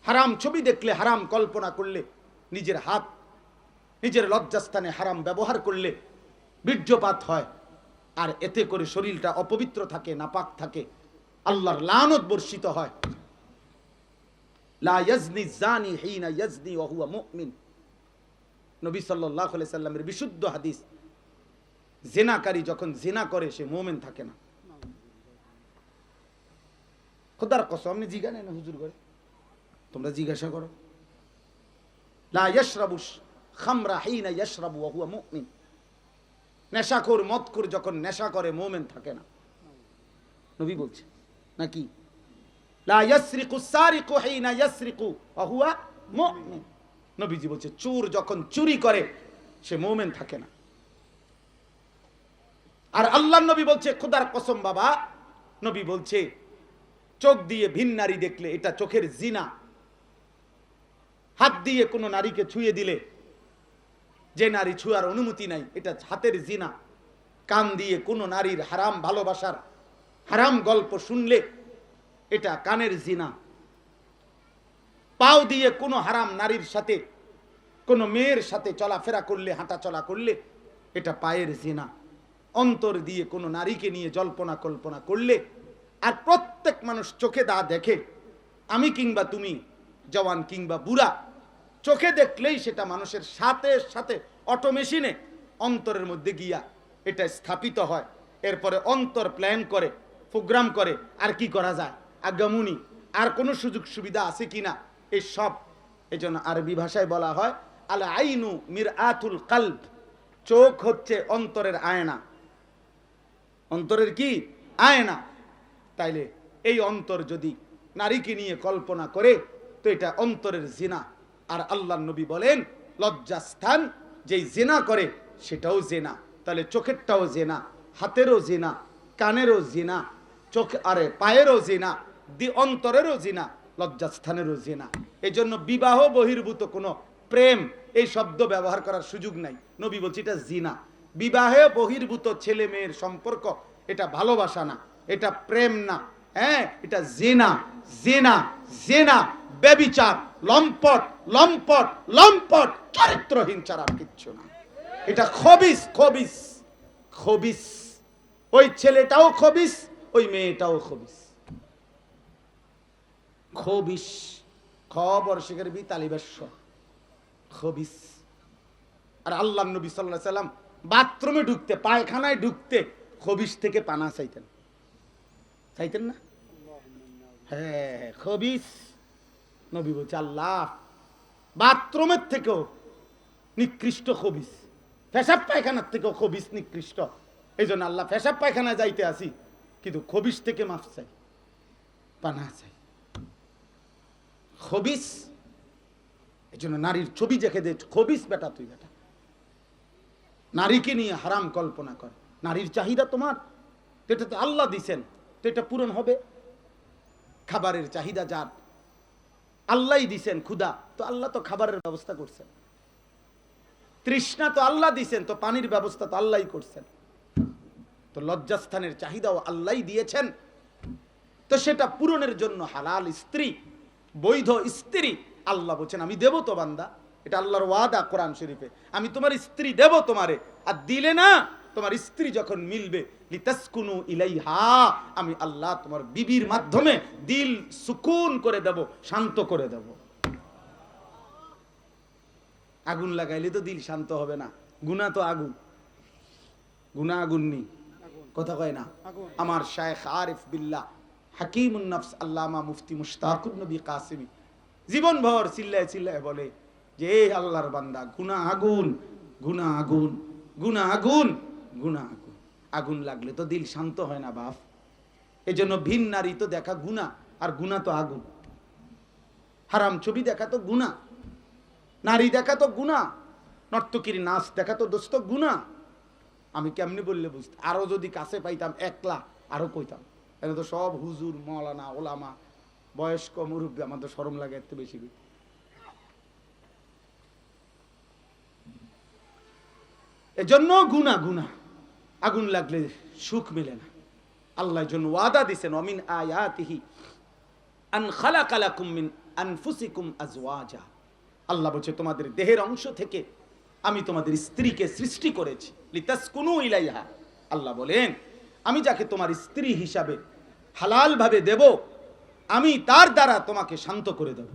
হারাম ছবি দেখলে, হারাম কল্পনা করলে, নিজের হাত নিজের লজ্জাস্থানে হারাম ব্যবহার করলে বীর্যপাত হয়, আর এতে করে শরীরটা অপবিত্র থাকে, নাপাক থাকে, আল্লাহর লানত বর্ষিত হয়। লা ইয়াজনি জানি হিনা ইয়াজনি ওয়া হুয়া মুমিন, নবী সাল্লাল্লাহু আলাইহি সাল্লামের বিশুদ্ধ হাদিস। জিনাকারী যখন জিনা করে সে মুমিন থাকে না। খোদার কসম, আপনি জিজ্ঞাসা না হুজুর করে, তোমরা জিজ্ঞাসা করো। লা ইয়াশরাবু খামরা হিনা ইয়াশরাবু ওয়া হুয়া মুমিন, নেশাখোর মদখোর যখন নেশা করে মুমিন থাকে না, নবী বলছে নাকি? লা ইয়াসরিকু সারিকু হিনা ইয়াসরিকু ওয়া হুয়া মুমিন, নবীজি বলছে চোর যখন চুরি করে সে মুমিন থাকে না। আর আল্লাহর নবী বলছে, খোদার কসম বাবা, নবী বলছে চোখ দিয়ে ভিন নারী দেখলে এটা চোখের জিনা। হাত দিয়ে কোনো নারীকে ছুঁয়ে দিলে, যে নারী ছুঁয়ার অনুমতি নাই, এটা হাতের জিনা। কান দিয়ে কোনো নারীর হারাম ভালোবাসার হারাম গল্প শুনলে এটা কানের জিনা। পাও দিয়ে কোনো হারাম নারীর সাথে কোনো মেয়ের সাথে চলাফেরা করলে, হাঁটা চলা করলে, এটা পায়ের জিনা। অন্তর দিয়ে কোনো নারীকে নিয়ে জল্পনা কল্পনা করলে, আর প্রত্যেক মানুষ চোখে দা দেখে, আমি কিংবা তুমি, জওয়ান কিংবা বুড়া, চোখে দেখলেই সেটা মানুষের সাথে সাথে অটোমেশিনে অন্তরের মধ্যে গিয়া এটা স্থাপিত হয়। এরপরে অন্তর প্ল্যান করে, প্রোগ্রাম করে, আর কি করা যায়, আগামুনি আর কোনো সুযোগ সুবিধা আছে কিনা, এই সব। এই জন্য আরবি ভাষায় বলা হয় আল আইনু মিরআতুল কলব, চোখ হচ্ছে অন্তরের আয়না। অন্তরের কি আয়না। তাইলে এই অন্তর যদি নারীকে নিয়ে কল্পনা করে, তো এটা অন্তরের জিনা। আর আল্লাহর নবী বলেন লজ্জাস্থান যেই জিনা করে সেটাও জিনা। তাহলে চোখেরটাও জিনা, হাতেরও জিনা, কানেরও জিনা, চোখ আরে পায়েরও জিনা, অন্তরেরও জিনা, লজ্জাস্থানেরও জিনা। এই জন্য বিবাহ বহির্ভূত কোনো প্রেম এই শব্দ ব্যবহার করার সুযোগ নাই। নবী বলছে এটা জিনা। বিবাহে বহির্ভূত ছেলে মেয়ের সম্পর্ক, এটা ভালোবাসা না, এটা প্রেম না, হ্যাঁ, এটা জিনা। জিনা জিনা, ব্যভিচার, লম্পট লম্পট লম্পট, চরিত্রহীন ছাড়া কিচ্ছু না। এটা খবিস খবিস খবিস। ওই ছেলেটাও খবিস, ওই মেয়েটাও খবিস। খবিস, খবর শিখের বি তালিবাস্য, খবিস। আর আল্লাহ নবী সাল্লাল্লাহু আলাইহি সাল্লাম বাথরুমে ঢুকতে, পায়খানায় ঢুকতে খবিস থেকে পানা চাইতেন, চাইতেন না? হ্যাঁ, খবিস। নবী বলছে আল্লাহ বাথরুমের থেকেও নিকৃষ্ট খবিস, পেশাব পায়খানার থেকেও খবিস নিকৃষ্ট। এই জন্য আল্লাহ পেশাব পায়খানায় যাইতে আসি, কিন্তু খবিস থেকে মাফ চাই, পানা চাই। খবিস। এই জন্য নারীর ছবি দেখে দে, খবিস বেটা তুই বেটা। নারীকে নিয়ে হারাম কল্পনা কর। নারীর চাহিদা তোমার, তো এটা তো আল্লাহ দিছেন, তো এটা পূরণ হবে। খাবারের চাহিদা যার, আল্লাহই দিছেন ক্ষুধা, তো আল্লাহ তো খাবারের ব্যবস্থা করছেন। তৃষ্ণা তো আল্লাহ দিছেন, তো পানির ব্যবস্থা তো আল্লাহই করছেন। তো লজ্জাস্থানের চাহিদাও আল্লাহই দিয়েছেন, তো সেটা পূরণের জন্য হালাল স্ত্রী, বৈধ স্ত্রী আল্লাহ বলছেন আমি দেব তো বান্দা। এটা আল্লাহর ওয়াদা কোরআন শরীফে, আমি তোমার স্ত্রী দেব তোমারে। আর দিলে না, তোমার স্ত্রী যখন মিলবে, লিতাসকুনু ইলাইহা, আমি আল্লাহ তোমার বিবির মাধ্যমে দিল সুকুন করে দেব, শান্ত করে দেব। আগুন লাগাইলে তো দিল শান্ত হবে না। গুনাহ তো আগুন, গুনাহ আগুন নেই, কথা কয় না। আমার শায়েখ আরিফ বিল্লাহ হাকিমুন নফস আল্লামা মুফতি মুশতাকুন নবী কাসিমি জীবন ভর চিল্লায় চিল্লায় বলে যে এই আল্লাহর বান্দা, গুনাহ আগুন, গুনাহ আগুন, গুনাহ আগুন, গুনাহ আগুন। আগুন লাগলে তো দিল শান্ত হয় না বাপ। এজন্য ভিন নারী তো দেখা গুনাহ, আর গুনাহ তো আগুন। হারাম ছবি দেখা তো গুনাহ, নারী দেখা তো গুনাহ, নর্তকীর নাচ দেখা তো দোস্ত গুনাহ। আমি কেমনি বললে বুঝতে, আরো যদি কাছে পাইতাম একলা আরো কইতাম। এটা তো সব হুজুর, মৌলানা, ওলামা, বয়স্ক মুরব্বী, আমার তো শরম লাগে এত বেশি। এজন্য গুনাহ গুনাহ, আগুন লাগলে সুখ মিলে না। আল্লাহর জন্য ওয়াদা দিবেন ওমিন আয়াতিহি আন খালাকা লাকুম মিন আনফুসিকুম আজওয়াজা। আল্লাহ বলছে তোমাদের দেহের অংশ থেকে আমি তোমাদের স্ত্রীকে সৃষ্টি করেছি, লিতাসকুনু ইলাইহা। আল্লাহ বলেন আমি যাকে তোমার স্ত্রী হিসাবে হালাল ভাবে দেব, আমি তার দ্বারা তোমাকে শান্ত করে দেব।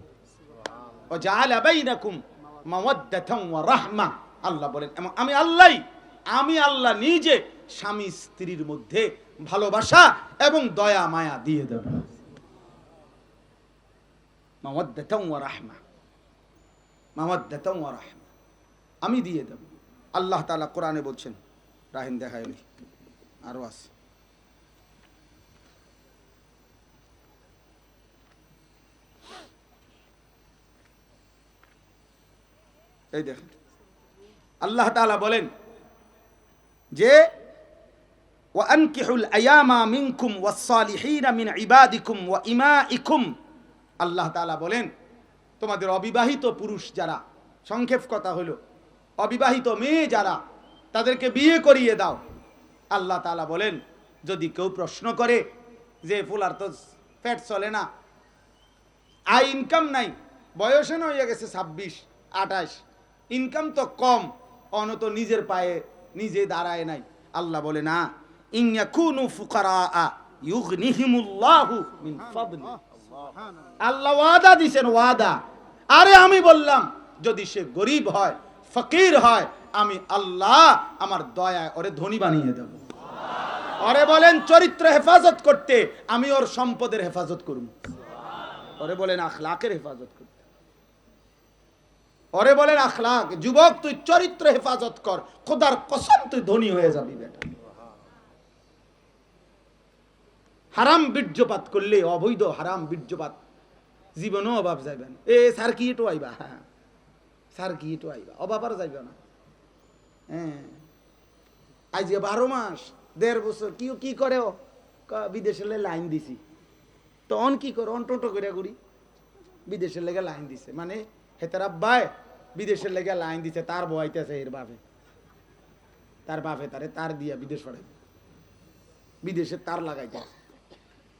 ওয়া জাআলা বাইনাকুম মাওয়াদ্দাতান ওয়া রাহমা। আল্লাহ বলেন আমি আল্লাহ নিজে স্বামী স্ত্রীর মধ্যে ভালোবাসা এবং দয়া মায়া দিয়ে দেব। মাওয়াদ্দাতান ওয়া রাহমা, মাওয়াদ্দাতান ওয়া রাহমা, আমি দিয়ে দেব। আল্লাহ তাআলা কোরআনে বলছেন, রাহিম দেখায় আরো আছে, এই দেখেন আল্লাহ তাআলা বলেন যে ওয়া আনকিহুল আয়ামা মিনকুম ওয়াস সালিহিনা মিন ইবাদিকুম ওয়া ইমাইকুম। আল্লাহ তাআলা বলেন তোমাদের অবিবাহিত পুরুষ যারা, সংক্ষেপ কথা হলো অবিবাহিত মেয়ে যারা, তাদেরকে বিয়ে করিয়ে দাও। আল্লাহ তাআলা বলেন যদি কেউ প্রশ্ন করে যে ফুলার তো পেট চলে না, আয় ইনকাম নাই, বয়সে না হয়ে গেছে 26, 28, ইনকাম তো কম, অনত নিজের পায়ে নিজে দাঁড়ায় নাই। আল্লাহ বলে না, ইন ইয়াকুনু ফুকারা ইউগনিহিমুল্লাহু মিন ফাদলি। আল্লাহ ওয়াদা দিবেন, ওয়াদা। আরে আমি বললাম যদি সে গরিব হয়, ফকির হয়, আমি আল্লাহ আমার দয়ায় ওরে ধনী বানিয়ে দেব। ওরে বলেন চরিত্র হেফাজত করতে, আমি ওর সম্পদের হেফাজত করব। ওরে বলেন আখলাকের হেফাজত করতে, ওরে বলেন আখলাক। যুবক তুই চরিত্র হেফাজত কর, খোদার কসম তুই ধনী হয়ে যাবি বেটা। হারাম বীর্যপাত করলে, অবৈধ হারাম বীর্যপাত, জীবনও অভাব যাইবে না। এ স্যার কি এটু আইবা, হ্যাঁ স্যার কি এটু আইবা, অভাব আর যাইবে না। হ্যাঁ আজ 12 মাস 1.5 বছর কি করে ও বিদেশে লাইন দিছি, তো অন কি করে, অন টোটো করে ঘুরি, বিদেশের লেগে লাইন দিছে, মানে হেতার আব্বায় বিদেশের লেগে লাইন দিছে, তার বয়াইতেছে এর বাপে, তার বাপে তারে তার দিয়া বিদেশ পাঠাই, বিদেশে তার লাগাইতে,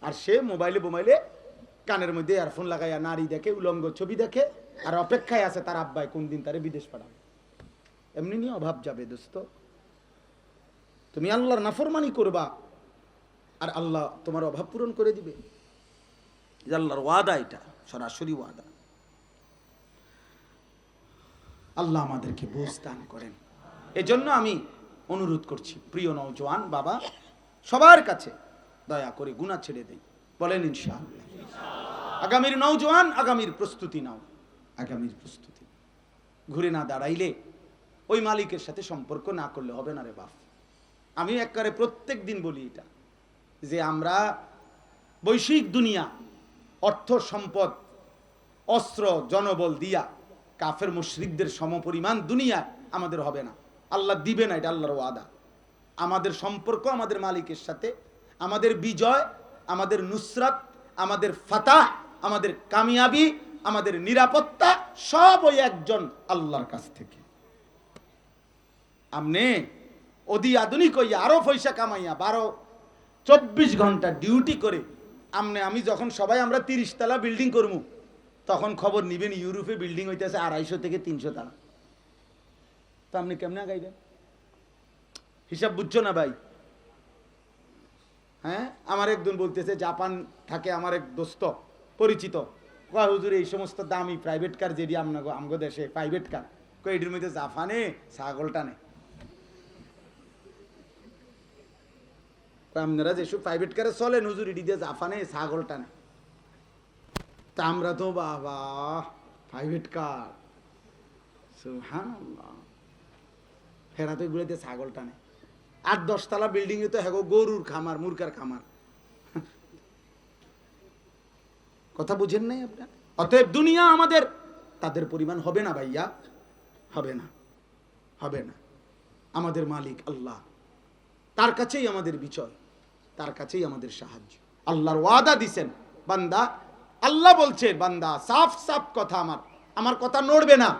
আর সে মোবাইলে কানের মধ্যে ইয়ারফোন লাগাইয়া নারী দেখে, উলঙ্গ ছবি দেখে, আর অপেক্ষায় আছে তার আব্বাই কোন দিন তারে বিদেশ পাঠাবে। এমনি নিয়ে অভাব যাবে দোস্ত। তুমি আল্লাহর নাফরমানি করবা আর আল্লাহ তোমার অভাব পূরণ করে দিবে। আল্লাহর ওয়াদা, এটা সরাসরি ওয়াদা। আল্লাহ আমাদেরকে বুঝ দান করেন। এজন্য আমি অনুরোধ করছি প্রিয় নওজোয়ান বাবা সবার কাছে, দয়া করে গুনাহ ছেড়ে দেই, বলেন ইনশাআল্লাহ। আগামীর নওজোয়ান, আগামীর প্রস্তুতি নাও, আগামীর প্রস্তুতি। ঘুরে না দাঁড়াইলে, ওই মালিকের সাথে সম্পর্ক না করলে হবে না রে বাপ। আমি একবারে প্রত্যেক দিন বলি এটা, যে আমরা বৈশ্বিক দুনিয়া, অর্থ সম্পদ, অস্ত্র জনবল দিয়া কাফের মুশরিকদের সমপরিমাণ দুনিয়া আমাদের হবে না, আল্লাহ দিবে না, এটা আল্লাহর ওয়াদা। আমাদের সম্পর্ক আমাদের মালিকের সাথে, আমাদের বিজয়, আমাদের নুসরাত, আমাদের ফাতাহ, আমাদের কামিয়াবি, আমাদের নিরাপত্তা সব ওই একজন আল্লাহর কাছ থেকে। আমনে অধি আধুনিক হইয়া আরো পয়সা কামাইয়া 12-24 ঘন্টা ডিউটি করে আমনে আমি যখন সবাই আমরা 30 তলা বিল্ডিং করবো, তখন খবর নিবেন ইউরোপে বিল্ডিং হইতেছে 250 থেকে 300 তলা। তো আপনি কেমনে গাইবেন? হিসাব বুঝছো না ভাই? হ্যাঁ, আমার একজন বলতেছে জাপান থাকে, আমার এক দোস্ত পরিচিত, কয় হুজুর এই সমস্ত দামি প্রাইভেট কার যেটি আমগো দেশে প্রাইভেট কার, কয় এটির মধ্যে জাপানে ছাগলটা নেই। আপনারা যেসব প্রাইভেট কারে চলেন হুজুর, এটি দিয়ে জাপানে ছাগলটা নেই। তা আমরা তো বাবা প্রাইভেট কার, সুবহানাল্লাহ, হেরা তো এগুলোতে ছাগলটা নেই। 8-10 তলা বিল্ডিং এ তো হ্যাঁ গরুর খামার, মুরগার খামার। কথা বুঝেন নাই আপনার? অতএব দুনিয়া আমাদের তাদের পরিমাণ হবে না ভাইয়া, হবে না, হবে না। আমাদের মালিক আল্লাহ, তার কাছেই আমাদের বিজয়, তার কাছেই আমাদের সাহায্য। আল্লাহর ওয়াদা দিছেন বান্দা, আল্লাহ বলছে বান্দা সাফ সাফ কথা, আমার কথা নড়বে না।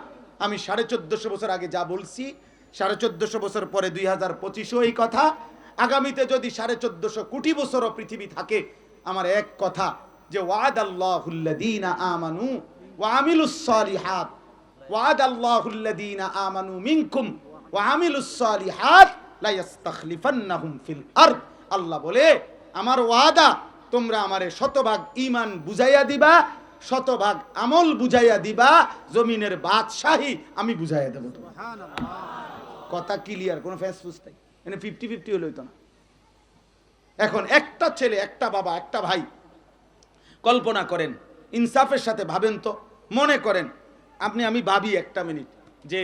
আমি 1450 বছর আগে যা বলছি, 1450 বছর পরে 2025 এই কথা, আগামীতে যদি 1450 কোটি বছরও পৃথিবী থাকে, আমার এক কথা, যে ওয়াদাল্লাহুল্লাযীনা আমানু ওয়া আমিলুস সালিহাত, ওয়াদাল্লাহুল্লাযীনা আমানু মিনকুম ওয়া আমিলুস সালিহাত লা ইস্তাখলিফান্নাহুম ফিল আরদ। আল্লাহ বলে আমার ওয়াদা, তোমরা আমারে শতভাগ ঈমান বুঝাইয়া দিবা, শতভাগ আমল বুঝাইয়া দিবা, জমিনের বাদশাহী আমি বুঝাইয়া দেব। কথা ক্লিয়ার, কোনো ফেসফুস নাই, মানে 50-50 হলে হইতো না। এখন একটা ছেলে, একটা বাবা, একটা ভাই, কল্পনা করেন, ইনসাফের সাথে ভাবেন তো, মনে করেন আমি ভাবি একটা মিনিট, যে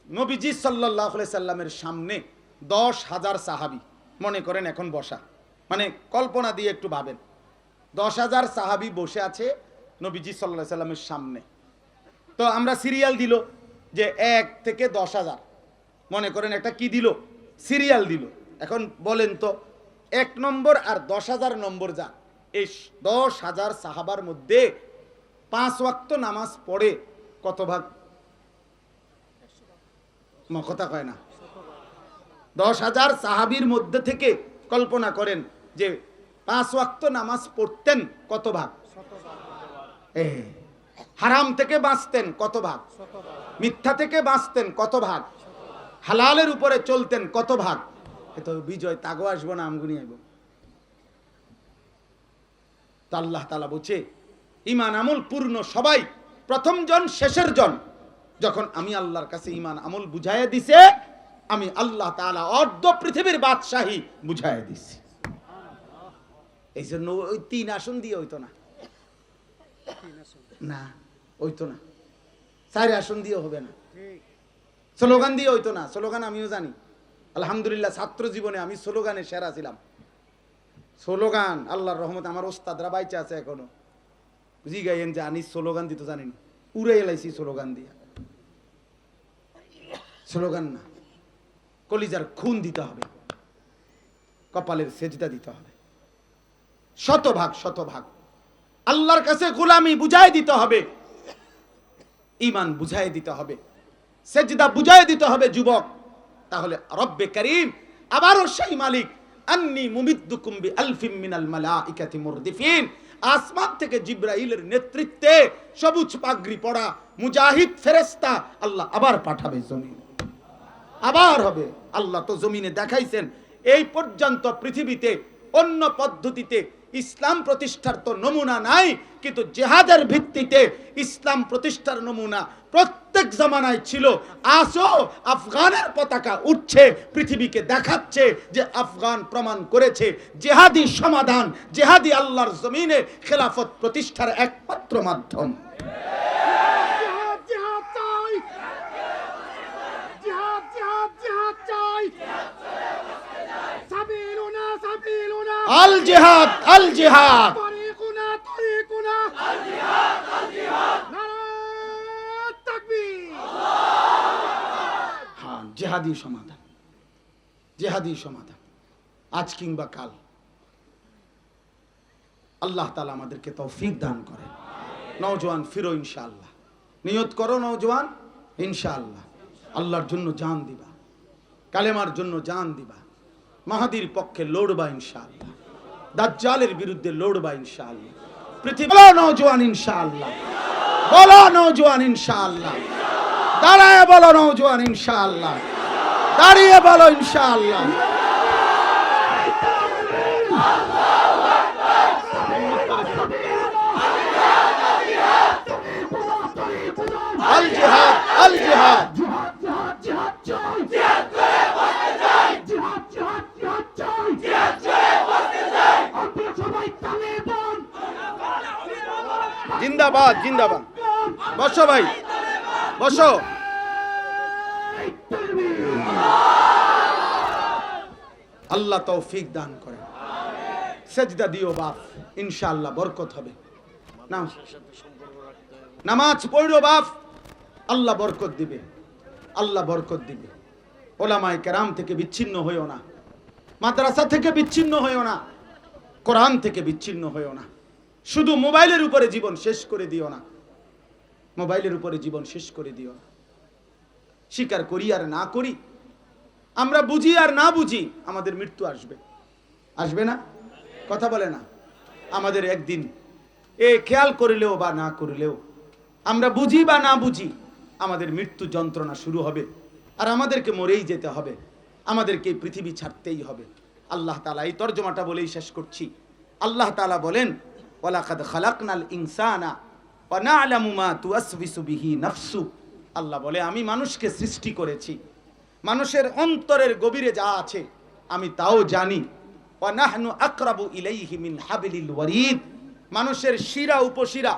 নবীজি সাল্লাল্লাহু আলাইহি সাল্লামের সামনে 10,000 সাহাবী মনে করেন এখন বসা, মানে কল্পনা দিয়ে একটু ভাবেন, 10,000 সাহাবী বসে আছে নবীজি সাল্লাল্লাহু আলাইহি সাল্লামের সামনে। তো আমরা সিরিয়াল দিল যে 1 থেকে 10,000, মনে করেন একটা কি দিল, সিরিয়াল দিল। এখন বলেন তো 1 নম্বর আর 10,000 নম্বর যা, এই 10,000 সাহাবার মধ্যে 5 ওয়াক্ত নামাজ পড়ে কত ভাগ? কথা কয় না। 10,000 সাহাবীর মধ্যে থেকে কল্পনা করেন যে 5 ওয়াক্ত নামাজ পড়তেন কত ভাগ? হারাম থেকে বাঁচতেন কত ভাগ, মিথ্যা থেকে বাঁচতেন কত ভাগ, হালালের উপরে চলতেন কত ভাগ। এত বিজয় তাগো আসবো না, আমগুনি আইব। তা আল্লাহ তাআলা বলছে ঈমান আমল পূর্ণ সবাই, প্রথম জন শেষের জন। যখন আমি আল্লাহর কাছে ঈমান আমল বুঝাইয়া দিছে, আমি আল্লাহ তাআলা অর্ধ পৃথিবীর বাদশাহী বুঝাইয়া দিছি। এই জন্য ওই 3 আসন দিয়ে হইতো না, না হইতো না। 4 আসন দিয়ে হবে না, স্লোগান দিয়ে হইতো না। স্লোগান আমিও জানি, আলহামদুলিল্লাহ ছাত্র জীবনে আমি স্লোগানে সেরা ছিলাম। স্লোগান আল্লাহর রহমত, আমার ওস্তাদরা বাইচা আছে এখনো। বুঝি গাইয়েন যে আনি স্লোগান দিতে জানিনি, উড়ে এলাইছি স্লোগান দিয়া। স্লোগান না, কলিজার খুন দিতে হবে, কপালের সেজদা দিতে হবে, শতভাগ শতভাগ আল্লাহর কাছে গোলামি বুঝাই দিতে হবে, ঈমান বুঝাই দিতে হবে, সেজদা বুঝাই দিতে হবে যুবক। তাহলে রব্বে করিম আবারও সেই মালিক, আন্নী মুমিদ্দুকুম বিআলফিম মিনাল মালাইকাতি মুরদিফিন, আসমান থেকে জিবরাইলের নেতৃত্বে সবুজ পাগড়ি পরা মুজাহিদ ফেরেশতা আল্লাহ আবার পাঠাবে জমিনে, আবার হবে। আল্লাহ তো জমিনে দেখাইছেন, এই পর্যন্ত পৃথিবীতে অন্য পদ্ধতিতে ইসলাম প্রতিষ্ঠার তো নমুনা নাই, কিন্তু জিহাদের ভিত্তিতে ইসলাম প্রতিষ্ঠার নমুনা প্রত্যেক জামানায় ছিল। আজও আফগানের পতাকা উঠছে, পৃথিবীকে দেখাচ্ছে যে আফগান প্রমাণ করেছে জিহাদি সমাধান, জিহাদি আল্লাহর জমিনে খেলাফত প্রতিষ্ঠার একমাত্র মাধ্যম। আল জিহাদ আল জিহাদ, হ্যাঁ, জিহাদি সমাধান, জিহাদি সমাধান আজ কিংবা কাল। আল্লাহ তাআলা আমাদেরকে তৌফিক দান করেন। নওজোয়ান ফিরো ইনশাআল্লাহ, নিয়ত করো নওজোয়ান ইনশাআল্লাহ আল্লাহর জন্য জান দিবা, কালেমার জন্য জান দিবা, মাহাদির পক্ষে লড়বা ইনশাআল্লাহ, দাজ্জালের বিরুদ্ধে লড়বা ইনশাআল্লাহ। পৃথিবী বলো নওজোয়ান ইনশাআল্লাহ, বলো নওজোয়ান ইনশাআল্লাহ, দাঁড়ায় বলো নওজোয়ান ইনশাআল্লাহ, দাঁড়িয়ে বলো ইনশাআল্লাহ। আল জিহাদ আল জিহাদ, জিন্দাবাদ জিন্দাবাদ। বসো ভাই বসো। আল্লাহ তৌফিক দান করেন। সেজদা দিও বাপ, ইনশাআল্লাহ বরকত হবে। নামাজ পড়ো বাপ, আল্লাহ বরকত দিবে, আল্লাহ বরকত দিবে। ওলামায়ে কেরাম থেকে বিচ্ছিন্ন হইও না, মাদ্রাসা থেকে বিচ্ছিন্ন হইও না, কোরআন থেকে বিচ্ছিন্ন হইও না। শুধু মোবাইলের উপরে জীবন শেষ করে দিও না, মোবাইলের উপরে জীবন শেষ করে দিও না। স্বীকার করি আর না করি, আমরা বুঝি আর না বুঝি, আমাদের মৃত্যু আসবে, আসবে না? কথা বলে না? আমাদের একদিন খেয়াল করিলেও বা না করিলেও, আমরা বুঝি বা না বুঝি, আমাদের মৃত্যু যন্ত্রণা শুরু হবে, আর আমাদেরকে মরেই যেতে হবে, আমাদেরকে এই পৃথিবী ছাড়তেই হবে। আল্লাহ তাআলা, এই তর্জমাটা বলেই শেষ করছি। আল্লাহ তাআলা বলেন, ওয়ালাকাদ খালাকনাল ইনসানা ওয়া না'লামু মা তুওয়াসবিসু বিহি নাফসু। আল্লাহ বলে, আমি মানুষকে সৃষ্টি করেছি, মানুষের অন্তরের গভীরে যা আছে আমি তাও জানি। ওয়া নাহনু আকরাবু ইলাইহি মিন হাবলিল ওয়ারিদ, মানুষের শিরা উপশিরা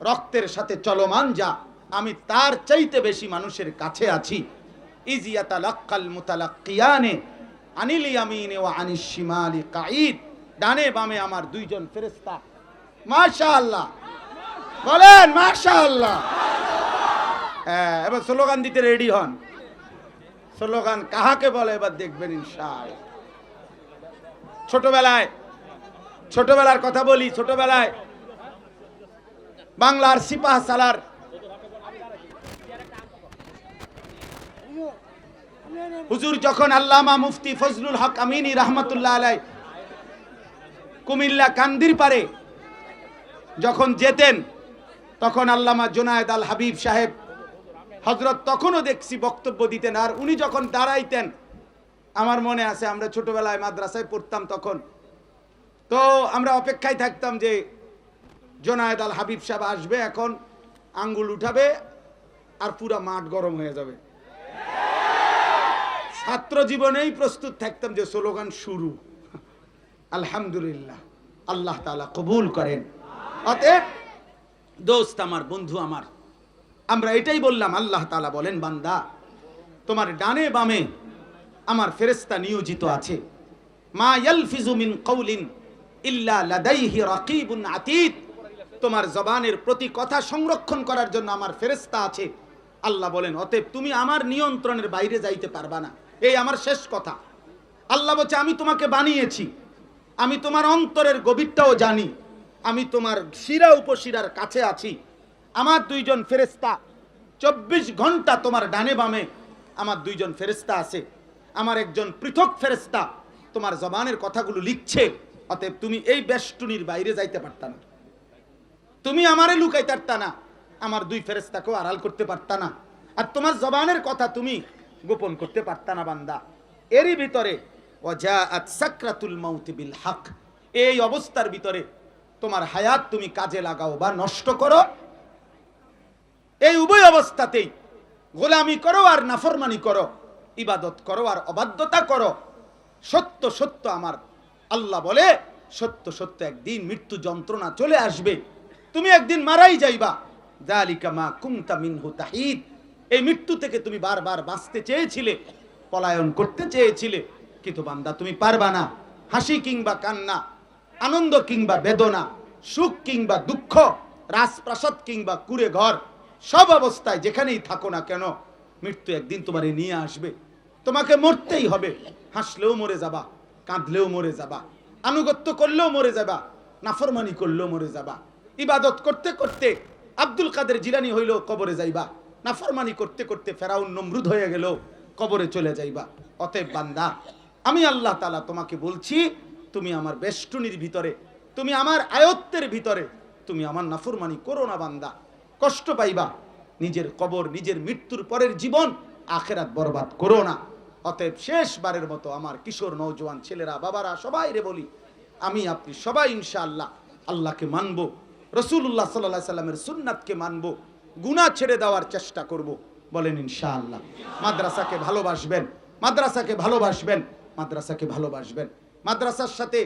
রক্তের সাথে চলমান যা, আমি তার চাইতে বেশি মানুষের কাছে আছি। ইয ইয়াতালাক্কাল মুতালাক্কিয়ানে আনিল ইয়ামিনি ওয়া আনিশ শিমালি কাঈদ, ডানে বামে আমার দুইজন ফেরেশতা। মাশাআল্লাহ বলেন, মাশাআল্লাহ। এবার স্লোগান দিতে রেডি হন। স্লোগান কাহাকে বলে এবার দেখবেন ইনশাআল্লাহ। ছোটবেলার কথা বলি। ছোটবেলায় বাংলার সিপাহ সালার হুজুর যখন আল্লামা মুফতি ফজলুল হক আমিনী রহমতুল্লাহ আলাই কুমিল্লা কান্দির পারে যখন যেতেন, তখন আল্লামা জুনায়েদ আল হাবিব সাহেব হযরত তখনও দেখছি বক্তব্য দিতেন, আর উনি যখন দাঁড়াইতেন আমার মনে আছে আমরা ছোটবেলায় মাদ্রাসায় পড়তাম তখন, তো আমরা অপেক্ষায় থাকতাম যে জুনায়েদ আল হাবিব সাহেব আসবে, এখন আঙ্গুল উঠাবে আর পুরা মাঠ গরম হয়ে যাবে। ছাত্র জীবনেই প্রস্তুত থাকতাম যে স্লোগান শুরু। আলহামদুলিল্লাহ, আল্লাহ তাআলা কবুল করেন। অতএব দোস্ত আমার, বন্ধু আমার, আমরা এটাই বললাম, আল্লাহ তাআলা বলেন বান্দা তোমার ডানে বামে আমার ফেরেশতা নিয়োজিত আছে। মা ইয়ালফিজু মিন কওলিন ইল্লা লাদাইহি রাকিবুন আতীদ, তোমার জবানের প্রতি কথা সংরক্ষণ করার জন্য আমার ফেরেশতা আছে। আল্লাহ বলেন অতএব তুমি আমার নিয়ন্ত্রণের বাইরে যাইতে পারবা না। এই আমার শেষ কথা। আল্লাহ বলছে আমি তোমাকে বানিয়েছি, আমি তোমার অন্তরের গভীরটাও জানি, আমি তোমার শিরা উপশিরার কাছে আছি। আমার দুইজন ফেরেশতা 24 ঘন্টা তোমার ডানে বামে আমার দুইজন ফেরেশতা আছে। আমার একজন পৃথক ফেরেশতা তোমার জবানের কথাগুলো লিখছে। অতএব তুমি এই বেষ্টনীর বাইরে যাইতে পারতা না, তুমি আমারে লুকাইতে পারতা না, আমার দুই ফেরেশতাকেও আড়াল করতে পারতা না, আর তোমার জবানের কথা তুমি গোপন করতে পারতা না বান্দা। এরই ভিতরে ওয়াজাআত সাকরাতুল মাউত বিল হক, এই অবস্থার ভিতরে তোমার হায়াত তুমি কাজে লাগাও বা নষ্ট করো, এই উভয় অবস্থাতেই গোলামি করো আর নাফরমানি করো, ইবাদত করো আর অবাধ্যতা করো, সত্য সত্য আমার আল্লাহ বলে সত্য সত্য একদিন মৃত্যু যন্ত্রণা চলে আসবে, তুমি একদিন মারাই যাইবা। যালিকা মা কুনতা মিনহু তাহিদ, এই মৃত্যু থেকে তুমি বারবার বাঁচতে চেয়েছিলে, পলায়ন করতে চেয়েছিলে, কিন্তু বান্দা তুমি পারবা না। হাসি কিংবা কান্না, আনন্দ কিংবা বেদনা, সুখ কিংবা দুঃখ, রাজপ্রাসাদ কিংবা কুড়ে ঘর, সব অবস্থায় যেখানেই থাকো না কেন মৃত্যু একদিন তোমারে নিয়ে আসবে। তোমাকে মরতেই হবে। হাসলেও মরে যাবা, কাঁদলেও মরে যাবা, আনুগত্য করলেও মরে যাবা, নাফরমানি করলেও মরে যাবা। ইবাদত করতে করতে আব্দুল কাদের জিলানী হইলেও কবরে যাইবা, নাফরমানি করতে করতে ফেরাউন নমরুদ হয়ে গেলেও কবরে চলে যাইবা। অতএব বান্দা আমি আল্লাহ তাআলা তোমাকে বলছি, তুমি আমার বেষ্টনীর ভিতরে, তুমি আমার আয়ত্তের ভিতরে তুমি আমার নাফরমানি করো না বান্দা, কষ্ট পাইবা। নিজের কবর, নিজের মৃত্যুর পরের জীবন, আখেরাত বরবাদ করো না। অতএব শেষবারের মতো আমার কিশোর নওজোয়ান ছেলেরা, বাবারা, সবাই রে বলি, আমি আপনি সবাই ইনশাআল্লাহ আল্লাহকে মানবো, রাসূলুল্লাহ সাল্লাল্লাহু আলাইহি সাল্লামের সুন্নাতকে মানবো, গুনাহ ছেড়ে দেওয়ার চেষ্টা করব। বলেন ইনশাআল্লাহ। মাদ্রাসাকে ভালোবাসবেন, মাদ্রাসাকে ভালোবাসবেন, মাদ্রাসাকে ভালোবাসবেন, মাদ্রাসার সাথে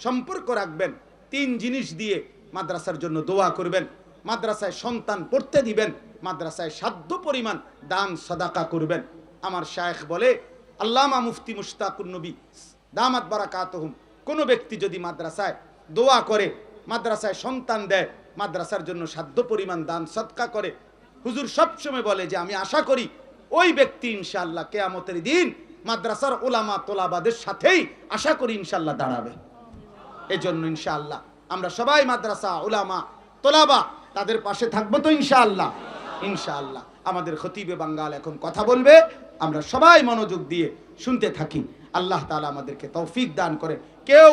সম্পর্ক রাখবেন। 3 জিনিস দিয়ে মাদ্রাসার জন্য দোয়া করবেন, মাদ্রাসায় সন্তান পড়তে দিবেন, মাদ্রাসায় সাধ্য পরিমাণ দান সাদাকা করবেন। আমার শায়েখ বলে, আল্লামা মুফতি মুশতাকুন নবী দামাত বারাকাতুহুম, কোন ব্যক্তি যদি মাদ্রাসায় দোয়া করে, মাদ্রাসায় সন্তান দেয়, মাদ্রাসার জন্য সাধ্য পরিমাণ দান সদকা করে, হুজুর সবসময় বলে যে আমি আশা করি ওই ব্যক্তি ইনশাআল্লাহ কিয়ামতের দিন মাদ্রাসার উলামা তোলাবাদের সাথেই আশা করি ইনশাআল্লাহ দাঁড়াবে। এজন্য ইনশাআল্লাহ আমরা সবাই মাদ্রাসা, উলামা, তোলাবা তাদের পাশে থাকবো তো ইনশাআল্লাহ। ইনশাআল্লাহ আমাদের খতিবে বাঙ্গাল এখন কথা বলবে, আমরা সবাই মনোযোগ দিয়ে শুনতে থাকি। আল্লাহ তাআলা আমাদেরকে তৌফিক দান করে। কেউ